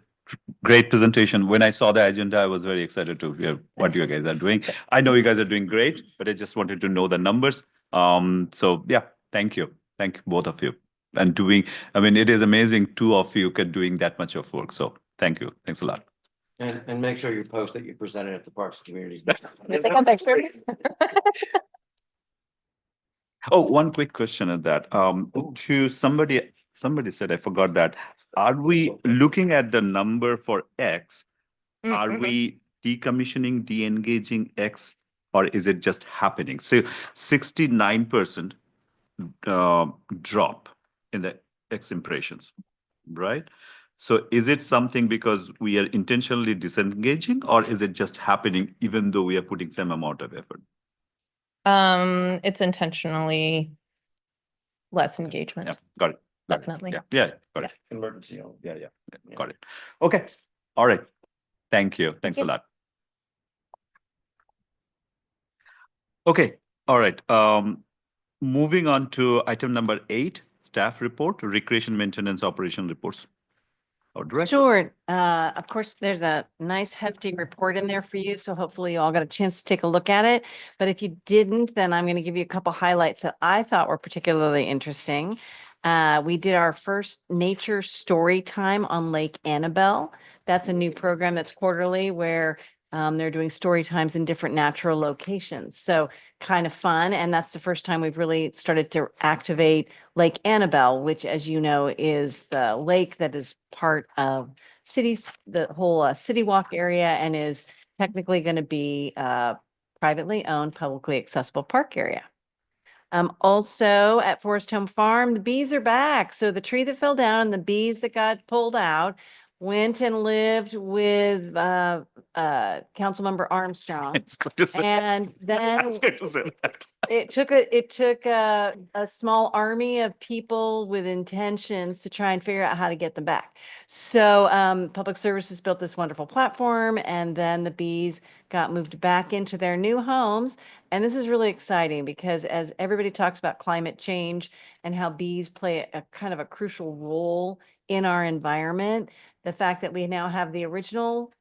great presentation. When I saw the agenda, I was very excited to hear what you guys are doing. I know you guys are doing great, but I just wanted to know the numbers. So yeah, thank you. Thank you, both of you. And I mean, it is amazing 2 of you can doing that much of work. So thank you. Thanks a lot. And make sure you post that you presented at the Parks and Communities. You take a picture? Oh, one quick question at that. To somebody said, I forgot that. Are we looking at the number for X? Are we decommissioning, de-engaging X, or is it just happening? So 69% drop in the X impressions, right? So is it something because we are intentionally disengaging, or is it just happening even though we are putting some amount of effort? It's intentionally less engagement. Yeah, got it. Got it. Definitely. Yeah, got it. Emergency. Yeah, got it. Okay. All right. Thank you. Thanks a you. lot. Okay. All right. Moving on to item number 8, staff report, recreation maintenance operation reports. or director? Sure. Of course, there's a nice hefty report in there for you, so hopefully you all got a chance to take a look at it. But if you didn't, then I'm going to give you a couple highlights that I thought were particularly interesting. We did our first nature story time on Lake Annabelle. That's a new program that's quarterly where they're doing story times in different natural locations. So kind of fun. And that's the first time we've really started to activate Lake Annabelle, which, as you know, is the lake that is part of cities, the whole City Walk area, and is technically going to be privately owned, publicly accessible park area. Also at Forest Home Farm, the bees are back. So the tree that fell down, the bees that got pulled out, went and lived with Councilmember Armstrong. It's good to say. And then It's good to say that. it took a small army of people with intentions to try and figure out how to get them back. So Public Services built this wonderful platform, and then the bees got moved back into their new homes. And this is really exciting because as everybody talks about climate change and how bees play a kind of a crucial role in our environment, the fact that we now have the original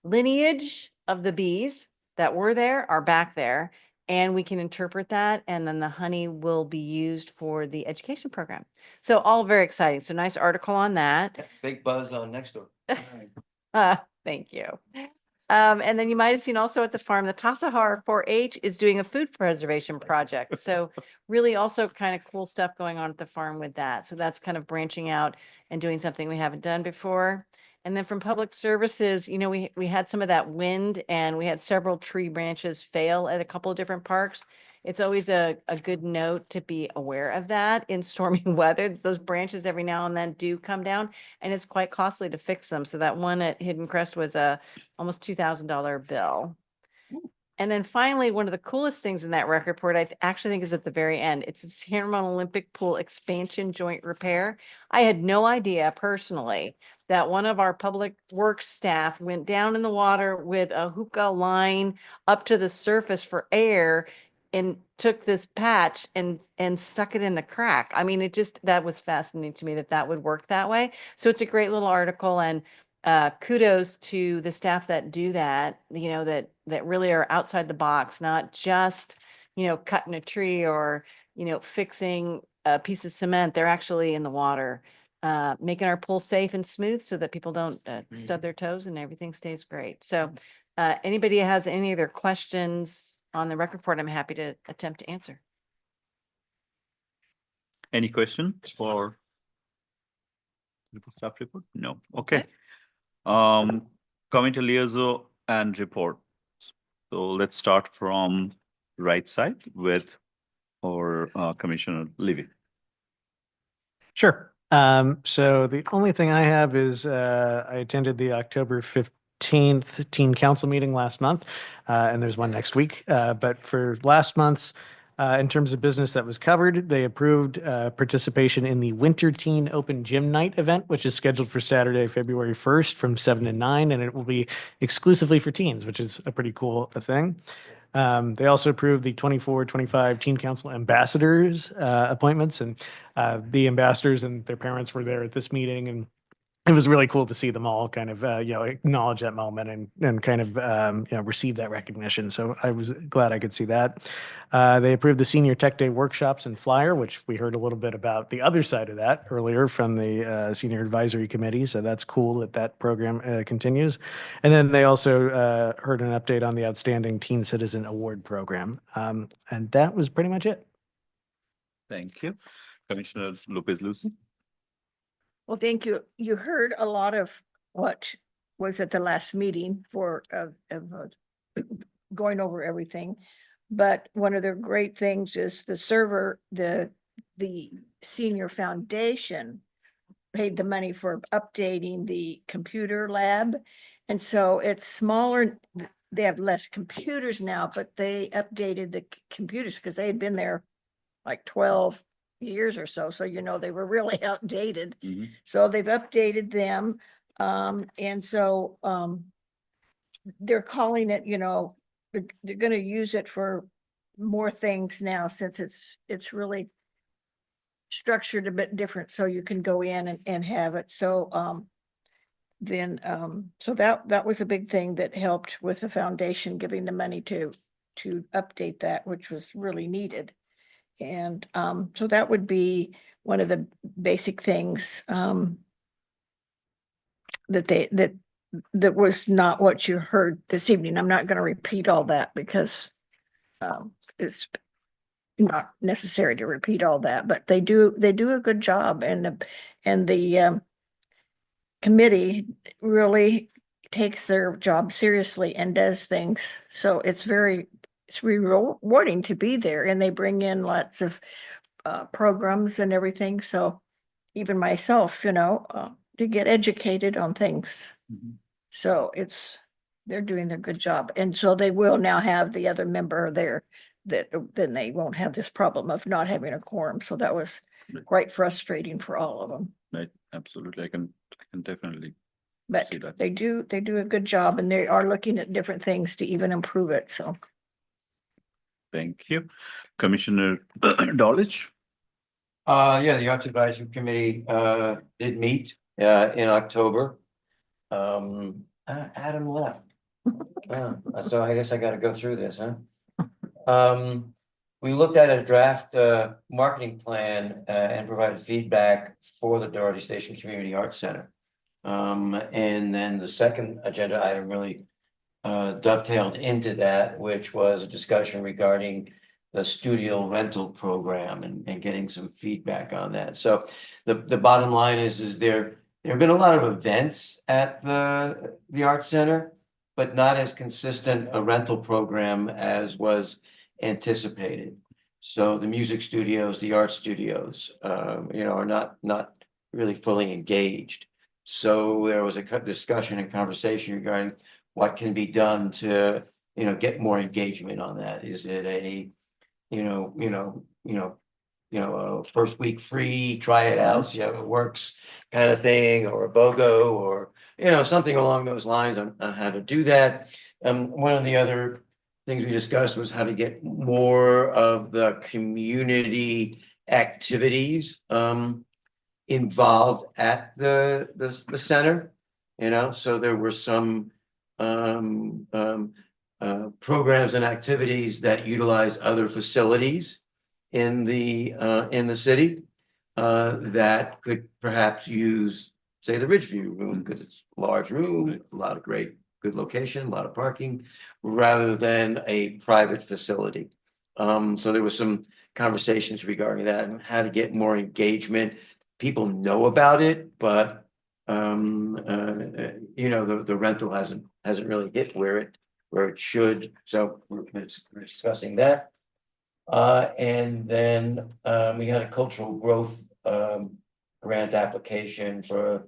lineage of the bees that were there are back there, and we can interpret that, and then the honey will be used for the education program. So all very exciting. So nice article on that. Big buzz on Nextdoor. Thank you. And then you might have seen also at the farm, the Tassajara 4-H is doing a food preservation project. So really also kind of cool stuff going on at the farm with that. So that's kind of branching out and doing something we haven't done before. And then from Public Services, you know, we had some of that wind, and we had several tree branches fail at a couple of different parks. It's always a good note to be aware of that in stormy weather. Those branches every now and then do come down, and it's quite costly to fix them. So that one at Hidden Crest was a almost $2,000 bill. And then finally, one of the coolest things in that rec report, I actually think is at the very end. It's the San Ramon Olympic Pool expansion joint repair. I had no idea personally that one of our public works staff went down in the water with a hookah line up to the surface for air and took this patch and stuck it in the crack. I mean, that was fascinating to me that would work that way. So it's a great little article, and kudos to the staff that do that, you know, that really are outside the box, not just, you know, cutting a tree or, you know, fixing a piece of cement. They're actually in the water, making our pool safe and smooth so that people don't stub their toes and everything stays great. So anybody has any other questions on the rec report, I'm happy to attempt to answer. Any questions for staff report? No. Okay. Coming to liaison and report. So let's start from right side with our Commissioner Levy. Sure. So the only thing I have is I attended the October 15th teen council meeting last month, and there's one next week. But for last month's, in terms of business that was covered, they approved participation in the Winter Teen Open Gym Night event, which is scheduled for Saturday, February 1st from 7 to 9, and it will be exclusively for teens, which is a pretty cool thing. They also approved the 24-25 Teen Council ambassadors appointments, and the ambassadors and their parents were there at this meeting, and it was really cool to see them all kind of, you know, acknowledge that moment and kind of, you know, receive that recognition. So I was glad I could see that. They approved the Senior Tech Day workshops and flyer, which we heard a little bit about the other side of that earlier from the Senior Advisory Committee. So that's cool that program continues. And then they also heard an update on the Outstanding Teen Citizen Award Program. And that was pretty much it. Thank you. Commissioner Lopez Lucy. Well, thank you. You heard a lot of what was at the last meeting for going over everything. But one of the great things is the server, the senior foundation paid the money for updating the computer lab. And so it's smaller. They have less computers now, but they updated the computers because they had been there like 12 years or so. So, you know, they were really outdated. So they've updated them. And so they're calling it, you know, they're going to use it for more things now since it's really structured a bit different so you can go in and have it. So, so that was a big thing that helped with the foundation giving the money to update that, which was really needed. And, so that would be one of the basic things, that was not what you heard this evening. I'm not gonna repeat all that because, it's not necessary to repeat all that, but they do a good job, and the committee really takes their job seriously and does things. So it's rewarding to be there, and they bring in lots of programs and everything. So even myself, to get educated on things. So they're doing their good job. And so they will now have the other member there that then they won't have this problem of not having a quorum. So that was quite frustrating for all of them. Right, absolutely. I can definitely But see that. they do a good job, and they are looking at different things to even improve it. So Thank you. Commissioner Dawlich? Yeah, the Arts Advisory Committee, did meet, in October. Adam left. So I guess I gotta go through this, huh? We looked at a draft, marketing plan, and provided feedback for the Doherty Station Community Arts Center. And then the second agenda item really, dovetailed into that, which was a discussion regarding the studio rental program and getting some feedback on that. So the bottom line is there have been a lot of events at the Arts Center, but not as consistent a rental program as was anticipated. So the music studios, the art studios, are not really fully engaged. So there was a discussion and conversation regarding what can be done to, get more engagement on that. Is it a, a first week free, try it out, see how it works kind of thing, or a BOGO, or, something along those lines on how to do that. One of the other things we discussed was how to get more of the community activities, involved at the center, so there were some programs and activities that utilize other facilities in the city that could perhaps use, say, the Ridgeview room, because it's a large room, a lot of good location, a lot of parking, rather than a private facility. So there was some conversations regarding that and how to get more engagement. People know about it, but the rental hasn't really hit where it should. So we're discussing that. And then we had a cultural growth grant application for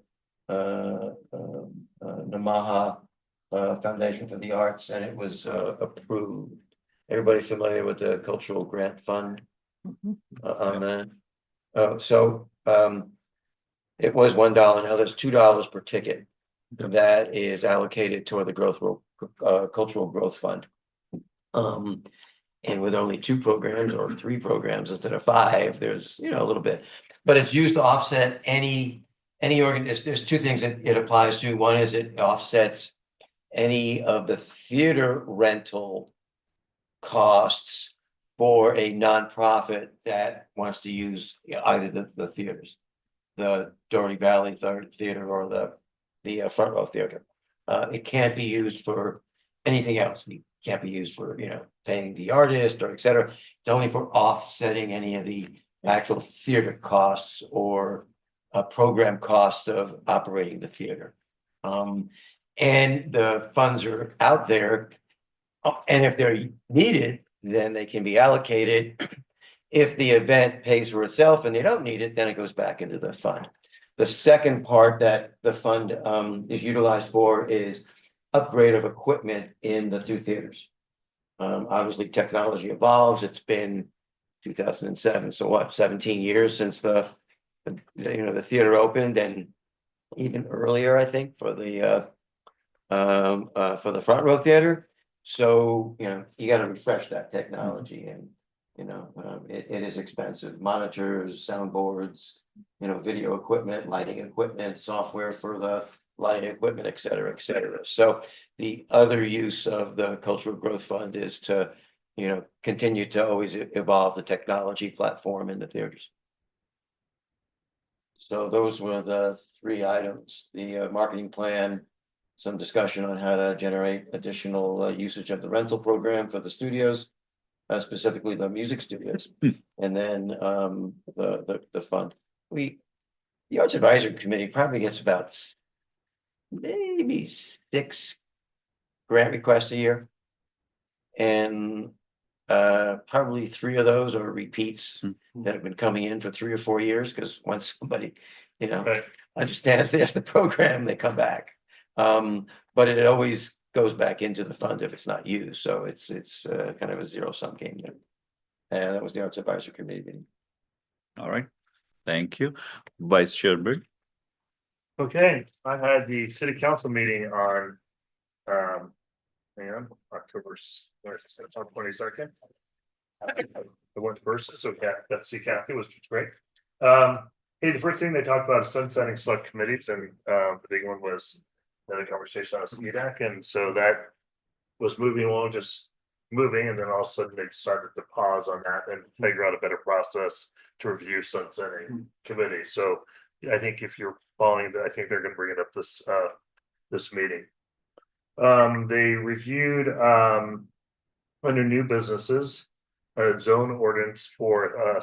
Namaha Foundation for the Arts, and it was approved. Everybody familiar with the Cultural Grant Fund on that? It was $1. Now there's $2 per ticket that is allocated toward the Cultural Growth Fund. And with only 2 programs or 3 programs instead of 5, there's, a little bit, but it's used to offset any there's 2 things that it applies to. One is it offsets any of the theater rental costs for a nonprofit that wants to use either the theaters, the Doherty Valley Theater or the Front Row Theater. It can't be used for anything else. It can't be used for, paying the artist or et cetera. It's only for offsetting any of the actual theater costs or program costs of operating the theater. And the funds are out there. And if they're needed, then they can be allocated. If the event pays for itself and they don't need it, then it goes back into the fund. The second part that the fund is utilized for is upgrade of equipment in the 2 theaters. Obviously, technology evolves. It's been 2007, so 17 years since the theater opened, and even earlier, I think, for the Front Row Theater. So you got to refresh that technology, and It is expensive. Monitors, soundboards, video equipment, lighting equipment, software for the lighting equipment, et cetera, et cetera. So the other use of the Cultural Growth Fund is to, continue to always evolve the technology platform in the theaters. So those were the three items, the marketing plan, some discussion on how to generate additional usage of the rental program for the studios, specifically the music studios, and then the fund. The Arts Advisory Committee probably gets about maybe 6 grant requests a year. And probably 3 of those are repeats that have been coming in for 3 or 4 years, because once somebody, Right. understands there's the program, they come back. But it always goes back into the fund if it's not used, so it's kind of a zero-sum game there. And that was the Arts Advisory Committee meeting. All right. Thank you. Vice Chair Bird. Okay, I had the city council meeting on, October 22nd. I went first, so that's Kathy, which was great. Hey, the first thing they talked about is sunsetting select committees, and the big one was the conversation on CEDAC, and so that was moving along, just moving, and then all of a sudden they started to pause on that and figure out a better process to review sunsetting committee. So I think if you're following that, I think they're gonna bring it up this meeting. They reviewed under new businesses, a zone ordinance for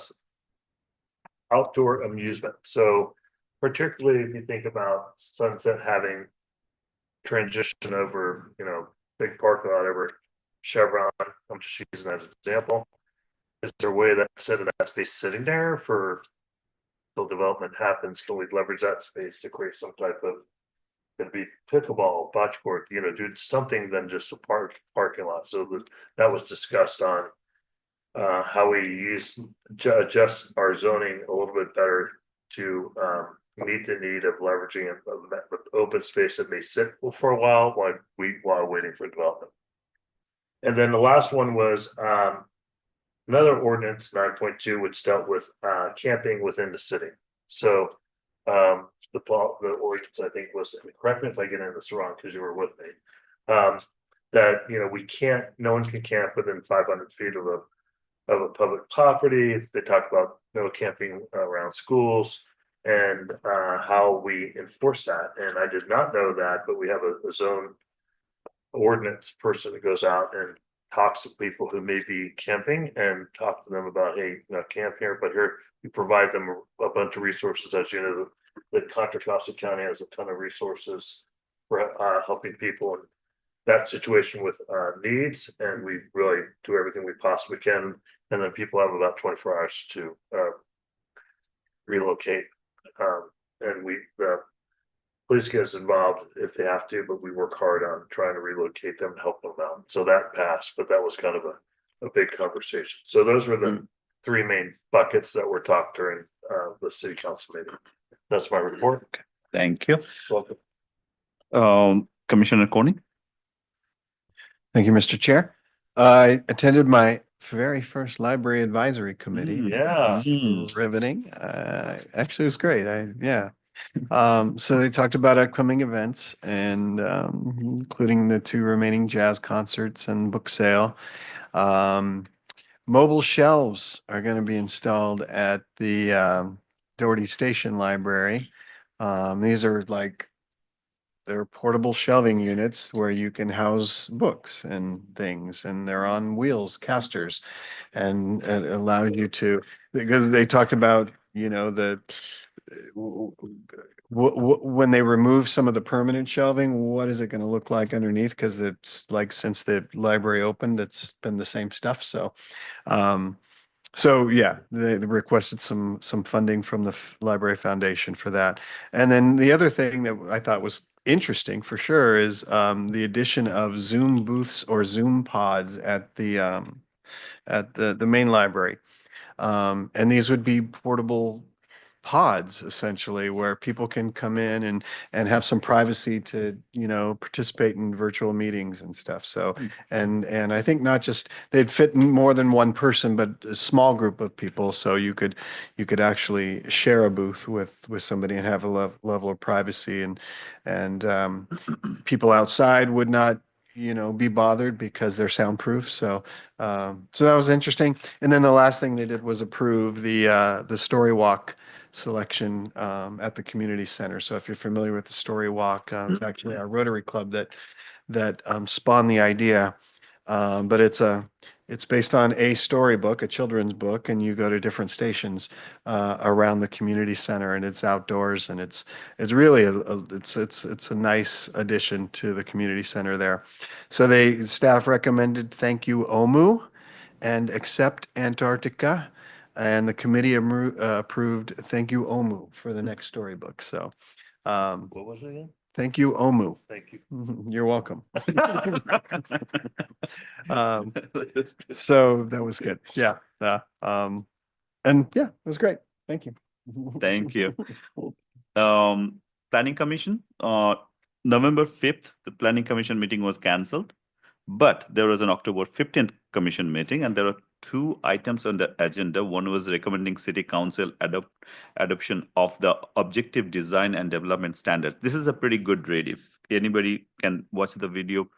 outdoor amusement. So particularly if you think about Sunset having transition over, big parking lot over Chevron, I'm just using that as an example. Is there a way that instead of that space sitting there for till development happens, can we leverage that space to create some type of, could be pickleball, bocce court, do something than just a parking lot. So that was discussed on how we adjust our zoning a little bit better to meet the need of leveraging open space that may sit for a while waiting for development. And then the last one was another ordinance 9.2, which dealt with camping within the city. So the ordinance, I think, was, correct me if I get into this wrong because you were with me, that no one can camp within 500 feet of a public property. They talk about no camping around schools and how we enforce that. And I did not know that, but we have a zone ordinance person that goes out and talks to people who may be camping and talk to them about, hey, camp here, but here we provide them a bunch of resources. As you know, the Contra Costa County has a ton of resources for helping people in that situation with needs, and we really do everything we possibly can. And then people have about 24 hours to relocate, and the police get us involved if they have to, but we work hard on trying to relocate them and help them out. So that passed, but that was kind of a big conversation. So those were the 3 main buckets that were talked during the city council meeting. That's my report. Thank you. Welcome. Commissioner Coney. Thank you, Mr. Chair. I attended my very first library advisory committee. Yeah. Riveting. Actually, it was great. So they talked about upcoming events and including the 2 remaining jazz concerts and book sale. Mobile shelves are going to be installed at the Doherty Station Library. These are they're portable shelving units where you can house books and things, and they're on wheels, casters, and it allows you to, because they talked about, when they remove some of the permanent shelving, what is it going to look like underneath? Because it's since the library opened, it's been the same stuff. So, yeah, they requested some funding from the Library Foundation for that. And then the other thing that I thought was interesting for sure is the addition of Zoom booths or Zoom pods at the main library. And these would be portable pods essentially where people can come in and have some privacy to, participate in virtual meetings and stuff. So, and I think not just, they'd fit in more than one person, but a small group of people. So you could actually share a booth with somebody and have a level of privacy and people outside would not, be bothered because they're soundproof. So, so that was interesting. And then the last thing they did was approve the Story Walk selection at the community center. So if you're familiar with the Story Walk, it's actually our Rotary Club that spawned the idea. But it's based on a storybook, a children's book, and you go to different stations around the community center, and it's outdoors, and it's really it's a nice addition to the community center there. So staff recommended thank you OMU and accept Antarctica, and the committee approved thank you OMU for the next storybook. So What was it again? thank you OMU. Thank you. You're welcome. So that was good. Yeah. And yeah, it was great. Thank you. Thank you. Planning Commission, November 5th, the Planning Commission meeting was cancelled, but there was an October 15th Commission meeting, and there are 2 items on the agenda. One was recommending City Council adoption of the Objective Design and Development Standards. This is a pretty good read. If anybody can watch the video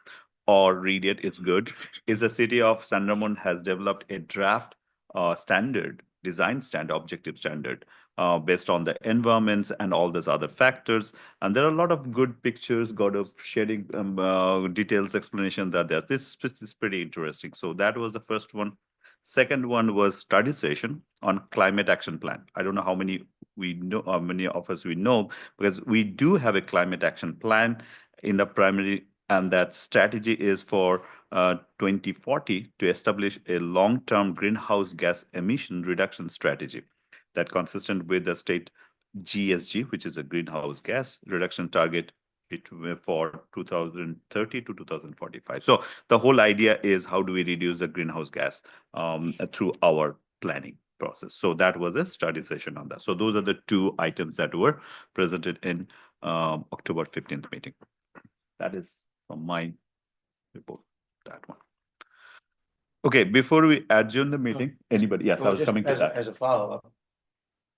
or read it, it's good. Is the City of San Ramon has developed a draft design standard, objective standard, based on the environments and all those other factors. And there are a lot of good pictures, got of shading details, explanations that there. This is pretty interesting. So that was the first one. Second one was study session on climate action plan. I don't know how many we know, how many of us we know, because we do have a climate action plan in the primary, and that strategy is for 2040 to establish a long-term greenhouse gas emission reduction strategy that consistent with the state GSG, which is a greenhouse gas reduction target for 2030 to 2045. So the whole idea is how do we reduce the greenhouse gas through our planning process. So that was a study session on that. So those are the 2 items that were presented in October 15th meeting. That is from my report, that one. Okay, before we adjourn the meeting, anybody? Yes, I Well, was just coming to that. as a follow-up,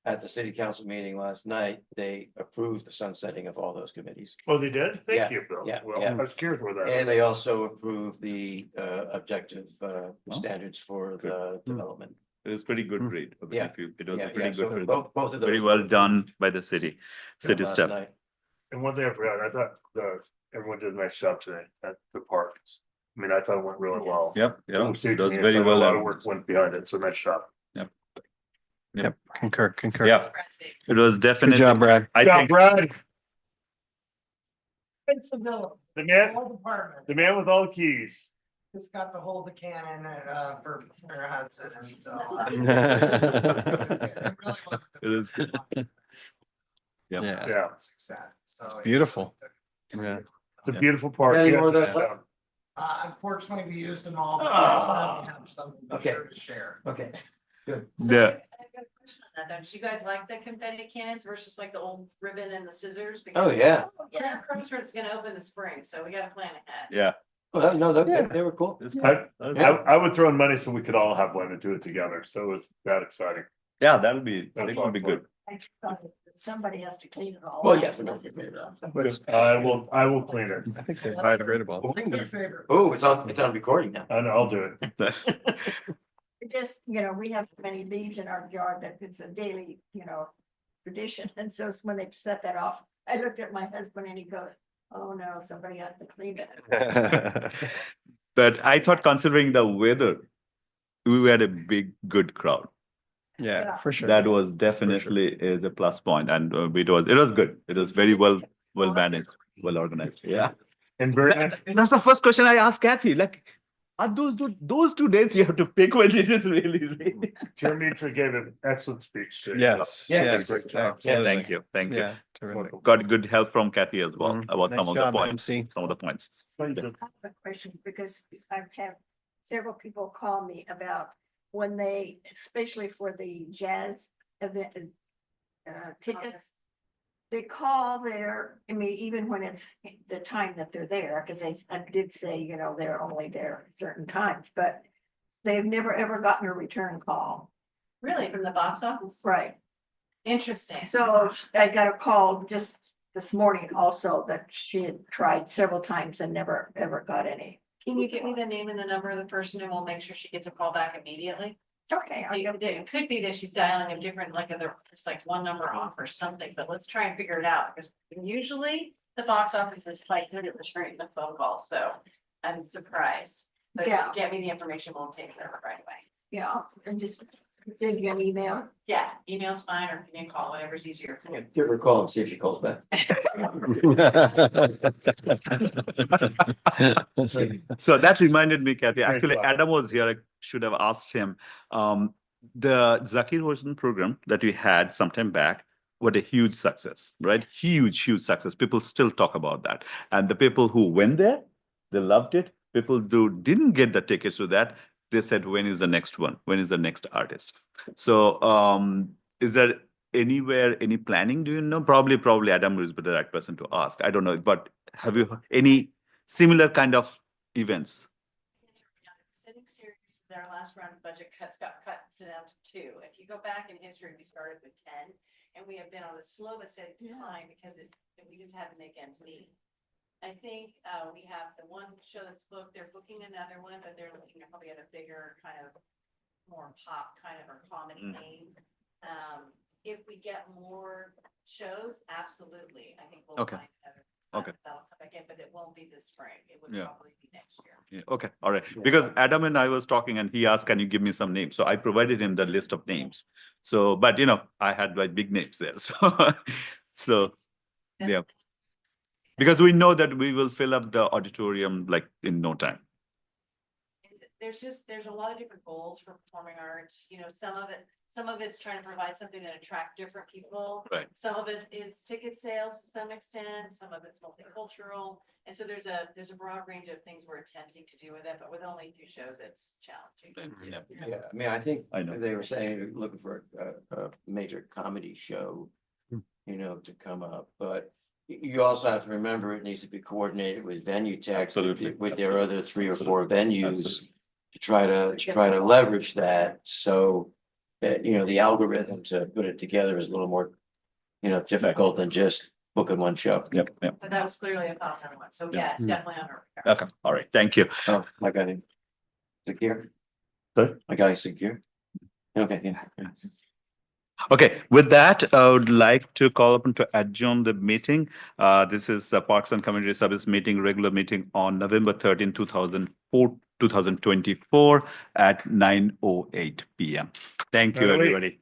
at the city council meeting last night, they approved the sunsetting of all those committees. Oh, they did? Yeah, Thank you, Bill. yeah, Well, yeah. I was curious where that. And is. they also approved the objective standards for the development. It was pretty good read. I mean, Yeah. it was a Yeah, pretty yeah, so good read. both of those. Very were well done approved by the city last staff. night. And one thing I forgot, I thought everyone did a nice job today at the parks. I mean, I thought it went really well. Yep, The yeah, city it was community very thought well A lot of done. work went behind it, so nice job. Yep. Concur. Yeah, it was Good definitely. job, Brad. I Yeah, think Brad, It's a bill. the man, Whole department. the man with all the keys. Just got to hold the cannon for Mayor Hudson and so. it is. Yeah. Yeah, Success, so. Beautiful. Yeah. it's a beautiful park. Any Yeah, more of that? yeah. Unfortunately, we used them all, but next time we have something to Okay. share to share. Okay, good. Yeah. I got a question on that, though. Do you guys like the confetti cannons versus like the old ribbon and the scissors? Oh, Because- yeah. Yeah, Crossroads gonna open this spring, so we gotta plan ahead. Yeah. Well, no, Yeah. they were cool. I would throw in money so we could all have one and do it together. So it's that exciting. Yeah, that'll be, I That's think it'll be fun. good. Somebody has to clean it all. Well, up. yes. I will clean it. I think they're biodegradable. Their favorite. Oh, it's on recording now. And I'll do it. We just, we have so many leaves in our yard that it's a daily, tradition. And so when they set that off, I looked at my husband and he goes, oh no, somebody has to clean it. But I thought considering the weather, we had a good crowd. Yeah, for sure. That was definitely is a plus point, and it was good. It was very well managed, well organized. Yeah. And very nice. That's the first question I asked Kathy. Like, are those 2 days you have to pick when it is really late? Chair Mitra gave an excellent speech. today. Yes. Yeah, Yes. great job. Yeah, Thank you. Yeah. Terrific. Got good help from Kathy as well about Nice some of the job, points. MC. Some of the points. I have a question because I've had several people call me about when they, especially for the jazz event, tickets. They call there, I mean, even when it's the time that they're there, because I did say, you know, they're only there at certain times, but they've never, ever gotten a return call. Really, from the box office? Right. Interesting. So I got a call just this morning also that she had tried several times and never, ever got any. Can you give me the name and the number of the person and we'll make sure she gets a call back immediately? Okay. It could be that she's dialing a different, like it's like one number off or something, but let's try and figure it out because usually the box office is quite good at returning the phone call, so I'm surprised. But if you Yeah. get me the information, we'll take care of it right away. Yeah, and just send you an email. Yeah, email's fine or give me a call, whatever's easier. Give her a call and see if she calls back. So that reminded me, Kathy, Thanks, actually Bob. Adam was here, I should have asked him. The Zakir Hossain program that we had sometime back, what a huge success, right? Huge, huge success. People still talk about that. And the people who went there, they loved it. People who didn't get the tickets to that, they said, when is the next one? When is the next artist? So is there anywhere, any planning, do you know? Probably Adam will be the right person to ask. I don't know, but have you any similar kind of events? Sitting series, their last round of budget cuts got cut down to 2. If you go back in history, we started with 10 and we have been on the slowest decline because we just had to make ends meet. I think we have the one show that's booked, they're booking another one, but they're looking at probably at a bigger kind of more pop kind of or comedy theme. If we get more shows, absolutely, I think we'll Okay. find another. Okay. That'll come back in, but it won't be this spring. It would Yeah. probably be next year. Yeah, okay, all right. Because Adam and I was talking and he asked, can you give me some names? So I provided him the list of names. So, but you know, I had like big names there. So, yeah. Because we know that we will fill up the auditorium like in no time. There's a lot of different goals for performing arts, you know, some of it's trying to provide something that attract different people. Right. Some of it is ticket sales to some extent, some of it's multicultural. And so there's a broad range of things we're attempting to do with it, but with only 2 shows, it's challenging. Yeah. Yeah, I mean, I think I know. they were saying they're looking for a major comedy show, you know, to come up, but you also have to remember it needs to be coordinated with Venue Tech. Absolutely, With their absolutely, other 3 or 4 venues Absolutely. to try to leverage that, so that, you know, the algorithm to put it together is a little more, you know, difficult than just booking one show. Yep, yep. But that was clearly a thought on one, so yeah, it's definitely on our radar. Okay, all right, thank you. Oh, my guy, Zakir? Sorry? My guy, Zakir? Okay, yeah. Okay, with that, I would like to call upon to adjourn the meeting. This is the Parks and Community Service meeting, regular meeting on November 13, 2024 at 9:08 p.m. Thank you, Wait. everybody.